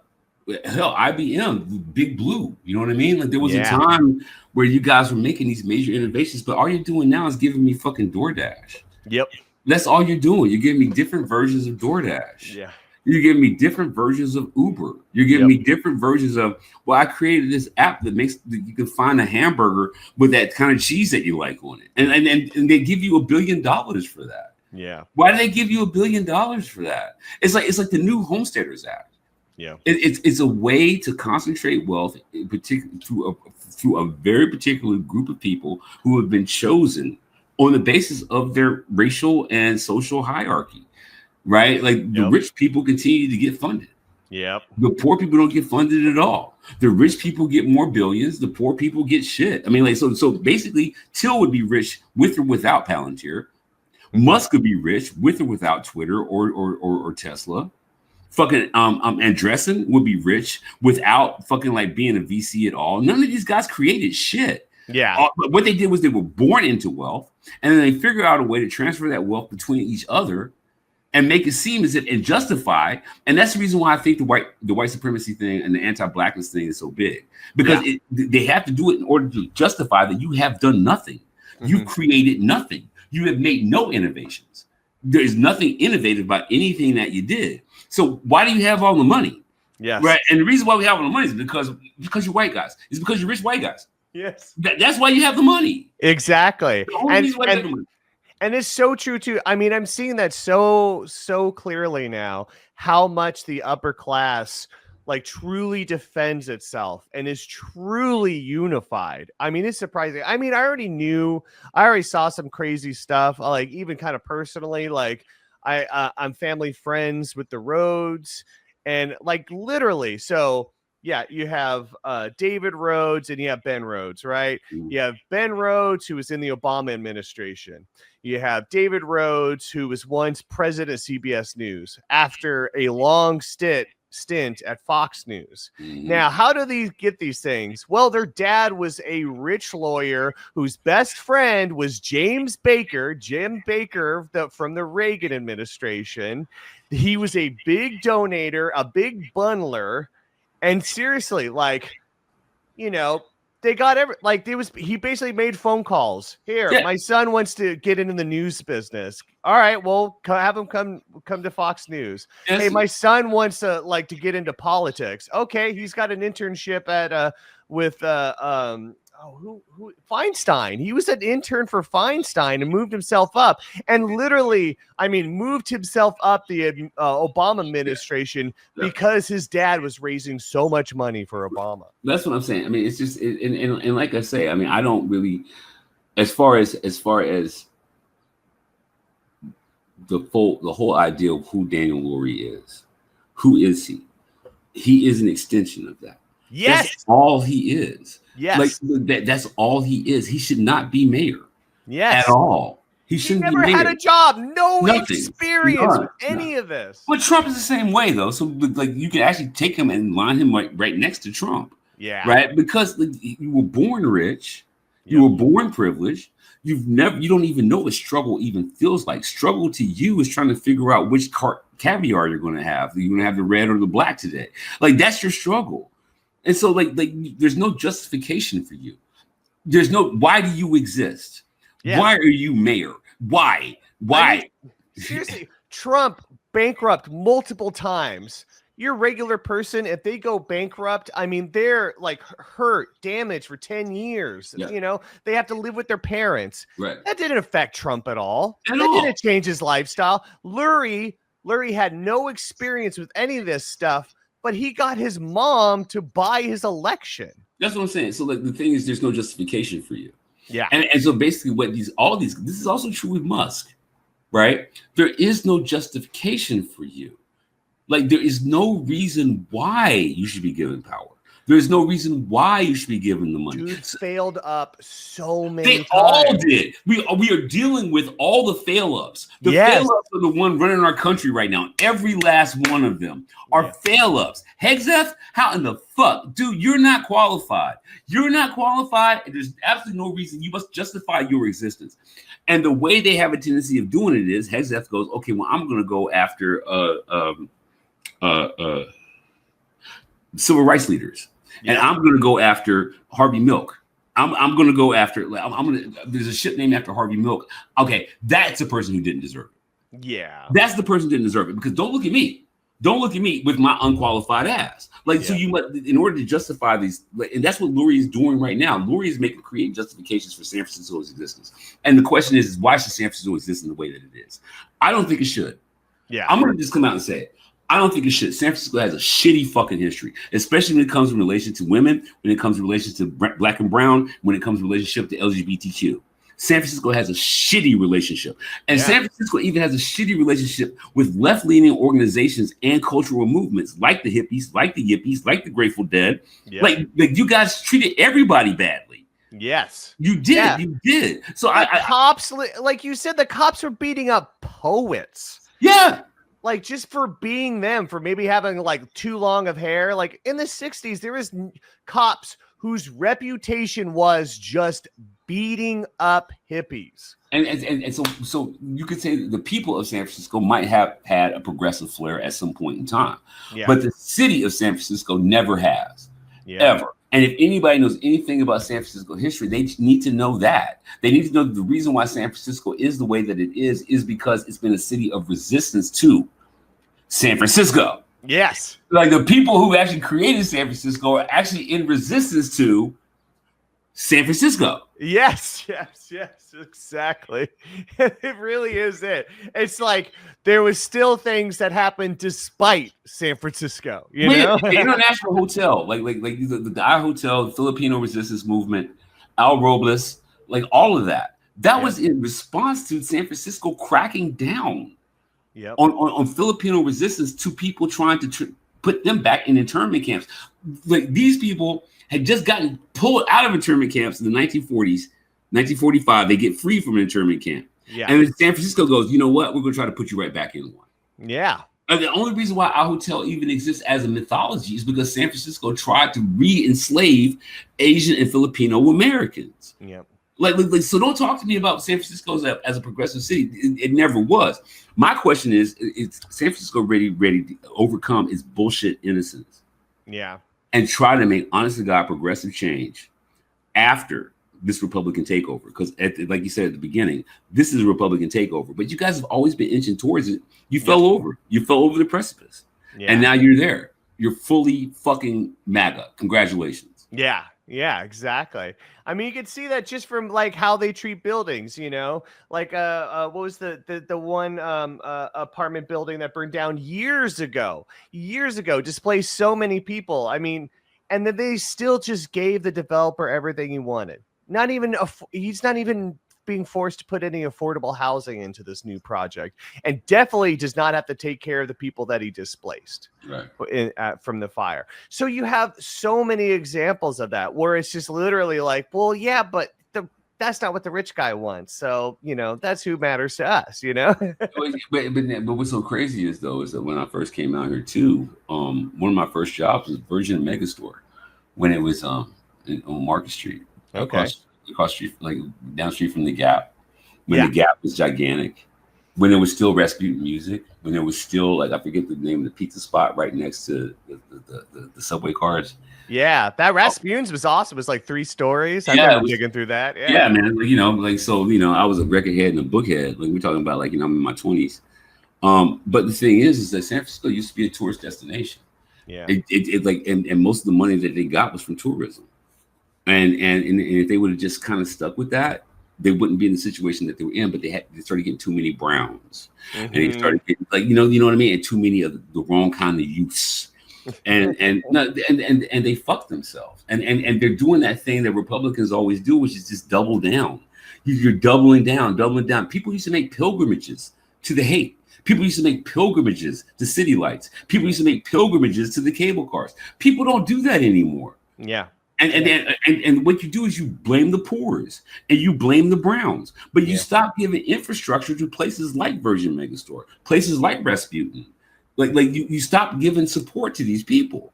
Yeah. Hell, IBM, Big Blue. You know what I mean? Like, there was a time where you guys were making these major innovations, but all you're doing now is giving me fucking DoorDash. Yep. That's all you're doing. You're giving me different versions of DoorDash. Yeah. You're giving me different versions of Uber. You're giving me different versions of, well, I created this app that you can find a hamburger with that kind of cheese that you like on it. And they give you $1 billion for that. Yeah. Why do they give you $1 billion for that? It's like the new Homesteaders Act. Yeah. It's a way to concentrate wealth, in particular through a very particular group of people who have been chosen on the basis of their racial and social hierarchy. Right? Like the rich people continue to get funded. Yep. The poor people don't get funded at all. The rich people get more billions. The poor people get shit. I mean, like, so basically, Till would be rich with or without Palantir. Musk could be rich with or without Twitter or Tesla. Fucking Andreessen would be rich without fucking like being a VC at all. None of these guys created shit. Yeah. What they did was they were born into wealth, and then they figure out a way to transfer that wealth between each other and make it seem as if and justify. And that's the reason why I think the white supremacy thing and the anti-blackness thing is so big, because they have to do it in order to justify that you have done nothing. You've created nothing. You have made no innovations. There's nothing innovative about anything that you did. So why do you have all the money? Yes. Right. And the reason why we have all the money is because you're white guys. It's because you're rich white guys. Yes. That's why you have the money. Exactly. The only reason why you have the money. And it's so true too. I mean, I'm seeing that so clearly now, how much the upper class like truly defends itself and is truly unified. I mean, it's surprising. I mean, I already saw some crazy stuff, like even kind of personally, like I'm family friends with the Rhodes, and like literally, so yeah, you have David Rhodes and you have Ben Rhodes, right? You have Ben Rhodes, who was in the Obama administration. You have David Rhodes, who was once president of CBS News after a long stint at Fox News. Now, how do these get these things? Well, their dad was a rich lawyer whose best friend was Jim Baker from the Reagan administration. He was a big donator, a big bundler. And seriously, like, you know, they got he basically made phone calls. Here, my son wants to get into the news business. All right, well, have him come to Fox News. Yes. Hey, my son wants to get into politics. Okay, he's got an internship at with Feinstein. He was an intern for Feinstein and moved himself up, and literally, I mean, moved himself up the Obama administration because his dad was raising so much money for Obama. That's what I'm saying. I mean, it's just, and like I say, I mean, I don't really, as far as the whole idea of who Daniel Lurie is, who is he? He is an extension of that. Yes, that's all he is. Yes, like that's all he is. He should not be mayor. Yes, at all. He shouldn't never be mayor. had a job, Nothing. Experience with any of this. But Trump is the same way, though. So, like, you can actually take him and line him right next to Trump. Yeah. Right, because you were born rich, you were born privileged. You don't even know what struggle even feels like. Struggle to you is trying to figure out which caviar you're going to have. You're going to have the red or the black today. Like, that's your struggle. And so, like, there's no justification for you. There's no, why do you exist? Yeah. Why are you mayor? Why? I mean, seriously, Trump bankrupt multiple times. Your regular person, if they go bankrupt, I mean, they're like hurt, damaged for 10 years. Yeah. You know, they have to live with their parents. Right. That didn't affect Trump at all. That didn't change his lifestyle. Lurie had no experience with any of this stuff, but he got his mom to buy his election. That's what I'm saying. So, like, the thing is, there's no justification for you. Yeah. And so basically this is also true with Musk, right? There is no justification for you. Like, there is no reason why you should be given power. There's no reason why you should be given the money. Dudes failed up so many times. All did. We are dealing with all the fail-ups. The fail-ups are the one running our country right now. Every last one of them are fail-ups. Hexeth, how in the fuck? Dude, you're not qualified. You're not qualified, and there's absolutely no reason. You must justify your existence. And the way they have a tendency of doing it is Hexeth goes, okay, well, I'm going to go after civil rights leaders. And I'm going to go after Harvey Milk. I'm going to go after, there's a ship named after Harvey Milk. Okay, that's the person who didn't deserve it. Yeah. That's the person who didn't deserve it, because don't look at me. Don't look at me with my unqualified ass. Like, so you must, in order to justify these, and that's what Lurie is doing right now. Lurie is creating justifications for San Francisco's existence. And the question is why should San Francisco exist in the way that it is? I don't think it should. Yeah. I'm going to just come out and say it. I don't think it should. San Francisco has a shitty fucking history, especially when it comes in relation to women, when it comes in relation to black and brown, when it comes in relationship to LGBTQ. San Francisco has a shitty relationship. And San Francisco even has a shitty relationship with left-leaning organizations and cultural movements like the hippies, like the yippies, like the Grateful Dead. Yep. Like you guys treated everybody badly. Yes. You did. Yeah. You did. So the cops, like you said, the cops were beating up poets. Yeah. Like just for being them, for maybe having like too long of hair. Like in the 60s, there was cops whose reputation was just beating up hippies. And so you could say that the people of San Francisco might have had a progressive flair at some point in time. Yeah. But the city of San Francisco never has. Yeah. Ever. And if anybody knows anything about San Francisco history, they need to know that. They need to know the reason why San Francisco is the way that it is because it's been a city of resistance to San Francisco. Yes. Like the people who actually created San Francisco are actually in resistance to San Francisco. Yes, exactly. It really is it. It's like there was still things that happened despite San Francisco. You know, the International Hotel, like the I Hotel, the Filipino resistance movement, Al Robles, like all of that. That was in response to San Francisco cracking down on Filipino resistance to people trying to put them back in internment camps. Like these people had just gotten pulled out of internment camps in the 1940s, 1945. They get free from an internment camp. Yeah. And then San Francisco goes, you know what? We're going to try to put you right back in one. Yeah. And the only reason why our hotel even exists as a mythology is because San Francisco tried to re-enslave Asian and Filipino Americans. Yep. Like, so don't talk to me about San Francisco as a progressive city. It never was. My question is San Francisco ready to overcome its bullshit innocence? Yeah. And try to make honest to God progressive change after this Republican takeover. Because like you said at the beginning, this is a Republican takeover. But you guys have always been inching towards it. You fell over. You fell over the precipice. Yeah. And now you're there. You're fully fucking MAGA. Congratulations. Yeah. Yeah, exactly. I mean, you can see that just from like how they treat buildings, you know, like what was the one apartment building that burned down years ago, displaced so many people. I mean, and then they still just gave the developer everything he wanted. He's not even being forced to put any affordable housing into this new project, and definitely does not have to take care of the people that he displaced from the fire. So you have so many examples of that where it's just literally like, well, yeah, but that's not what the rich guy wants. So, you know, that's who matters to us, you know? but what's so crazy is that when I first came out here too, one of my first jobs was Virgin Megastore when it was on Market Street. Okay. Across street, like down street from the Gap, when the Gap was gigantic, when there was still Rasputin music, when there was still like I forget the name of the pizza spot right next to the subway cars. Yeah, that Rasputin's was awesome. It was like 3 stories. I remember digging through that. Yeah, man. Like, you know, like so, you know, I was a record head and a book head. Like we're talking about, like, you know, I'm in my 20s. But the thing is that San Francisco used to be a tourist destination. Yeah. It like and most of the money that they got was from tourism. And if they would have just kind of stuck with that, they wouldn't be in the situation that they were in. But they started getting too many Browns, and they started getting like you know what I mean, and too many of the wrong kind of youths, and they fucked themselves. And they're doing that thing that Republicans always do, which is just double down. You're doubling down. People used to make pilgrimages to the hate. People used to make pilgrimages to city lights. People used to make pilgrimages to the cable cars. People don't do that anymore. Yeah. And what you do is you blame the poors and you blame the Browns, but you stop giving infrastructure to places like Virgin Megastore, places like Rasputin. Like you stop giving support to these people.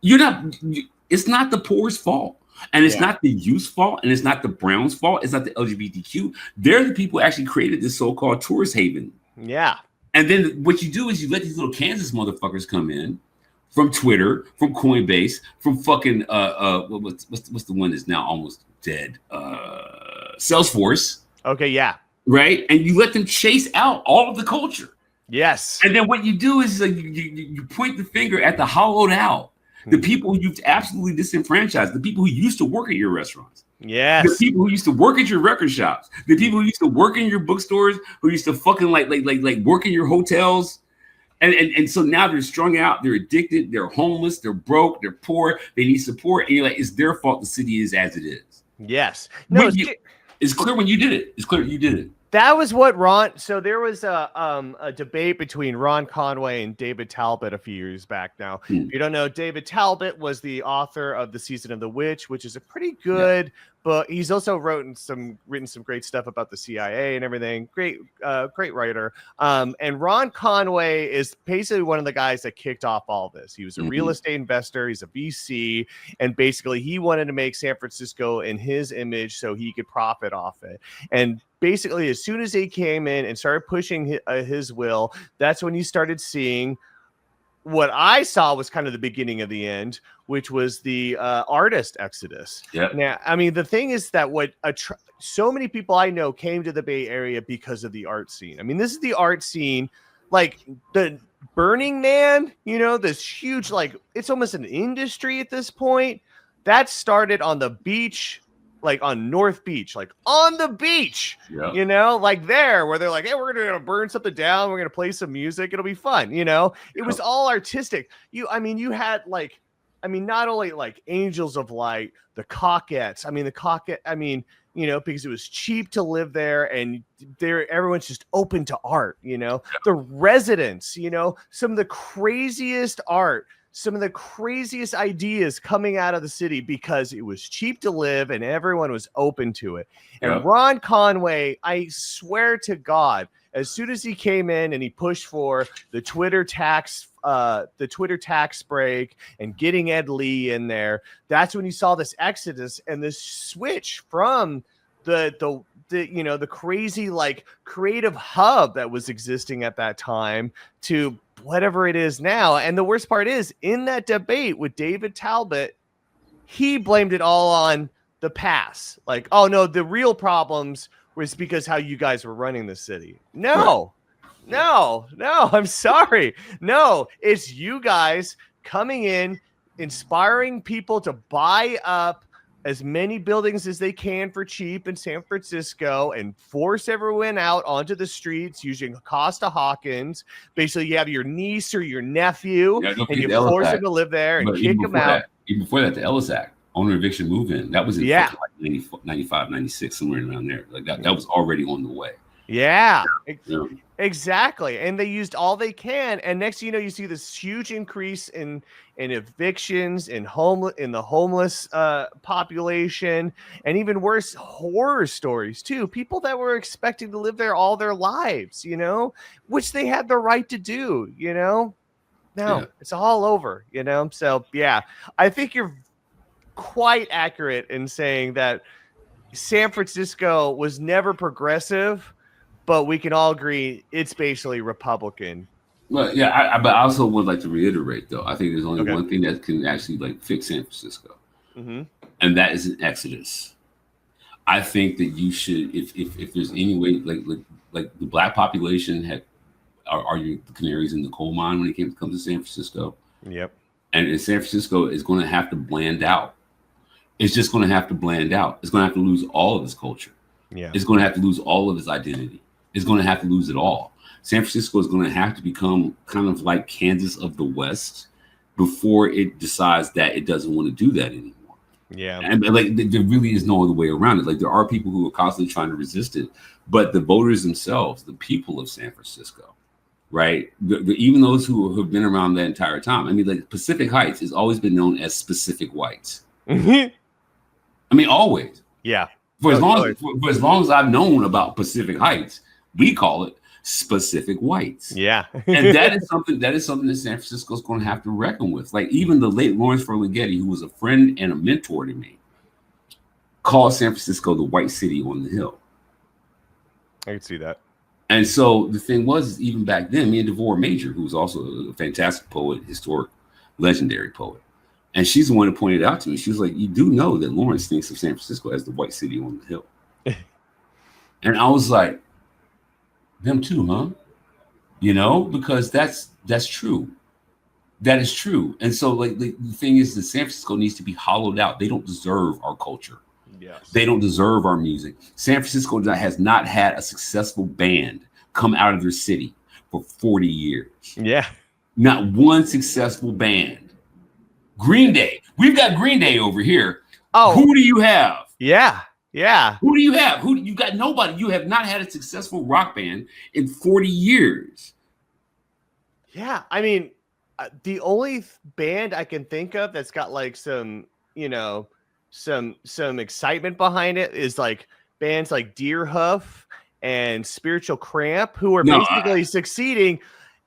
It's not the poor's fault. And it's not the youth's fault, and it's not the Browns' fault. It's not the LGBTQ. They're the people who actually created this so-called tourist haven. Yeah. And then what you do is you let these little Kansas motherfuckers come in. From Twitter, from Coinbase, from fucking what's the one that's now almost dead? Salesforce. Okay, yeah. Right? And you let them chase out all of the culture. Yes. And then what you do is like you point the finger at the hollowed out, the people who you've absolutely disenfranchised, the people who used to work at your restaurants. Yes. The people who used to work at your record shops, the people who used to work in your bookstores, who used to fucking like work in your hotels. And so now they're strung out, they're addicted, they're homeless, they're broke, they're poor, they need support. And you're like, it's their fault the city is as it is. Yes. No, it's clear when you did it. It's clear you did it. That was what Ron. So there was a debate between Ron Conway and David Talbot a few years back. Now, if you don't know, David Talbot was the author of The Season of the Witch, which is a pretty good book. He's also written some great stuff about the CIA and everything. Great writer. And Ron Conway is basically one of the guys that kicked off all this. He was a real estate investor. He's a VC, and basically he wanted to make San Francisco in his image so he could profit off it. And basically, as soon as he came in and started pushing his will, that's when you started seeing what I saw was kind of the beginning of the end, which was the artist exodus. Yeah. Now, I mean, the thing is that so many people I know came to the Bay Area because of the art scene. I mean, this is the art scene, like the Burning Man, this huge, like it's almost an industry at this point. That started on the beach. Like on North Beach, like on the beach, like there where they're like, hey, we're going to burn something down. We're going to play some music. It'll be fun. It was all artistic. You had not only like Angels of Light, the Cockettes. Because it was cheap to live there and everyone's just open to art, the residents, some of the craziest art. Some of the craziest ideas coming out of the city because it was cheap to live and everyone was open to it. And Ron Conway, I swear to God, as soon as he came in and he pushed for the Twitter tax break and getting Ed Lee in there, that's when you saw this exodus and this switch from the crazy like creative hub that was existing at that time to whatever it is now. And the worst part is, in that debate with David Talbot, he blamed it all on the past. Like, oh no, the real problems was because how you guys were running the city. No, I'm sorry. No, it's you guys coming in, inspiring people to buy up as many buildings as they can for cheap in San Francisco and force everyone out onto the streets using Costa-Hawkins. Basically, you have your niece or your nephew and you force them to live there and kick them out. Even before that, the Ellis Act, owner eviction move-in, that was in like 95, 96, somewhere around there. Like that was already on the way. Yeah, exactly. And they used all they can. And next thing you know, you see this huge increase in evictions, in the homeless population, and even worse, horror stories too. People that were expecting to live there all their lives, which they had the right to do, No, it's all over, So yeah, I think you're quite accurate in saying that San Francisco was never progressive, but we can all agree it's basically Republican. Well, yeah, but I also would like to reiterate, though, I think there's only one thing that can actually like fix San Francisco, and that is an exodus. I think that you should, if there's any way, like the black population are the canaries in the coal mine when it comes to San Francisco. Yep. And San Francisco is going to have to bland out. It's just going to have to bland out. It's going to have to lose all of its culture. Yeah. It's going to have to lose all of its identity. It's going to have to lose it all. San Francisco is going to have to become kind of like Kansas of the West before it decides that it doesn't want to do that anymore. Yeah. And like there really is no other way around it. Like there are people who are constantly trying to resist it, but the voters themselves, the people of San Francisco, right? Even those who have been around that entire time. I mean, like Pacific Heights has always been known as specific whites. I mean, always. Yeah. For as long as I've known about Pacific Heights, we call it specific whites. Yeah. And that is something that San Francisco is going to have to reckon with. Like even the late Lawrence Ferlinghetti, who was a friend and a mentor to me, called San Francisco the white city on the hill. I can see that. And so the thing was, even back then, me and Devora Major, who was also a fantastic poet, historic, legendary poet, and she's the one who pointed out to me. She was like, you do know that Lawrence thinks of San Francisco as the white city on the hill. And I was like, them too, huh? because that's true. That is true. And so, like, the thing is that San Francisco needs to be hollowed out. They don't deserve our culture. Yes. They don't deserve our music. San Francisco has not had a successful band come out of their city for 40 years. Yeah. Not one successful band. Green Day. We've got Green Day over here. Oh. Who do you have? Yeah. Yeah. Who do you have? You got nobody. You have not had a successful rock band in 40 years. Yeah. I mean, the only band I can think of that's got like some, some excitement behind it is like bands like Deerhoof and Spiritual Cramp, who are basically succeeding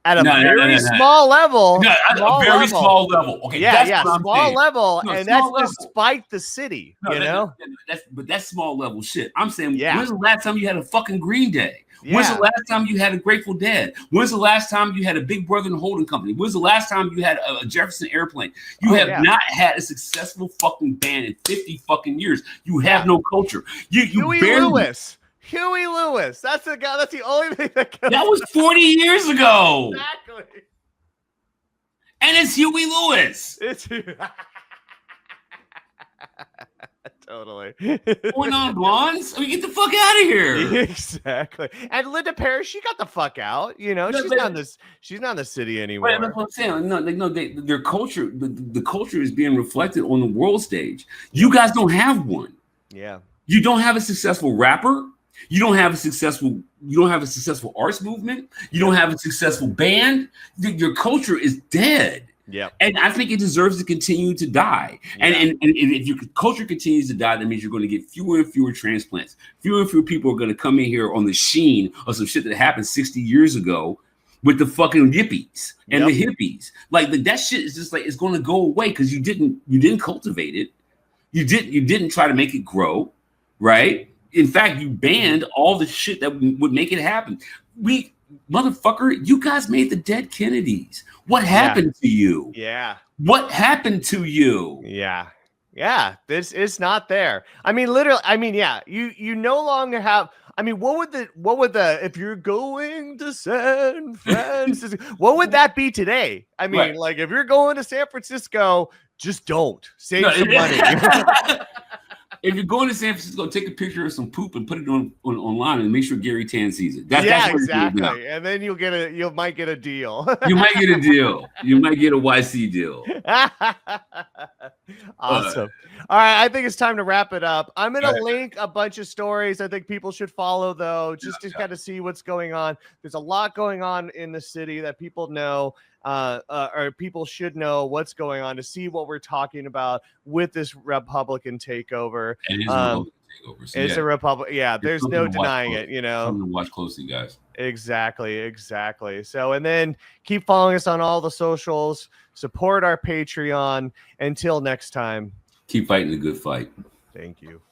at a very small level. No, a very small level. Okay, small level, and that's despite the city. But that's small level shit. I'm saying, when's the last time you had a fucking Green Day? When's the last time you had a Grateful Dead? When's the last time you had a Big Brother and Holding Company? When's the last time you had a Jefferson Airplane? You have not had a successful fucking band in 50 fucking years. You have no culture. Huey Lewis. That's the guy. That's the only thing that was 40 years ago. Exactly. And it's Huey Lewis. It's totally. Going on, blondes? I mean, get the fuck out of here. Exactly. And Linda Parrish, she got the fuck out. She's not in the city anymore. Right, that's what I'm saying. Their culture, the culture is being reflected on the world stage. You guys don't have one. Yeah. You don't have a successful rapper. You don't have a successful arts movement. You don't have a successful band. Your culture is dead. Yeah. And I think it deserves to continue to die. Yeah. And if your culture continues to die, that means you're going to get fewer and fewer transplants. Fewer and fewer people are going to come in here on the sheen of some shit that happened 60 years ago with the fucking yippies and the hippies. Like that shit is just like, it's going to go away because you didn't cultivate it. You didn't try to make it grow, right? In fact, you banned all the shit that would make it happen. Motherfucker, you guys made the dead Kennedys. What happened to you? Yeah. What happened to you? Yeah. Yeah. This is not there. I mean, literally, you no longer have, what would the if you're going to San Francisco, what would that be today? I mean, like if you're going to San Francisco, just don't save some money. If you're going to San Francisco, take a picture of some poop and put it online and make sure Gary Tan sees it. That's exactly. And then you might get a deal. You might get a deal. You might get a YC deal. Awesome. All right. I think it's time to wrap it up. I'm going to link a bunch of stories I think people should follow, though, just to kind of see what's going on. There's a lot going on in the city that people know. Or people should know what's going on to see what we're talking about with this Republican takeover. It is a Republican takeover. So it's a Republic. Yeah, there's no denying it. Something to watch closely, guys. Exactly. So, and then keep following us on all the socials. Support our Patreon. Until next time. Keep fighting the good fight. Thank you.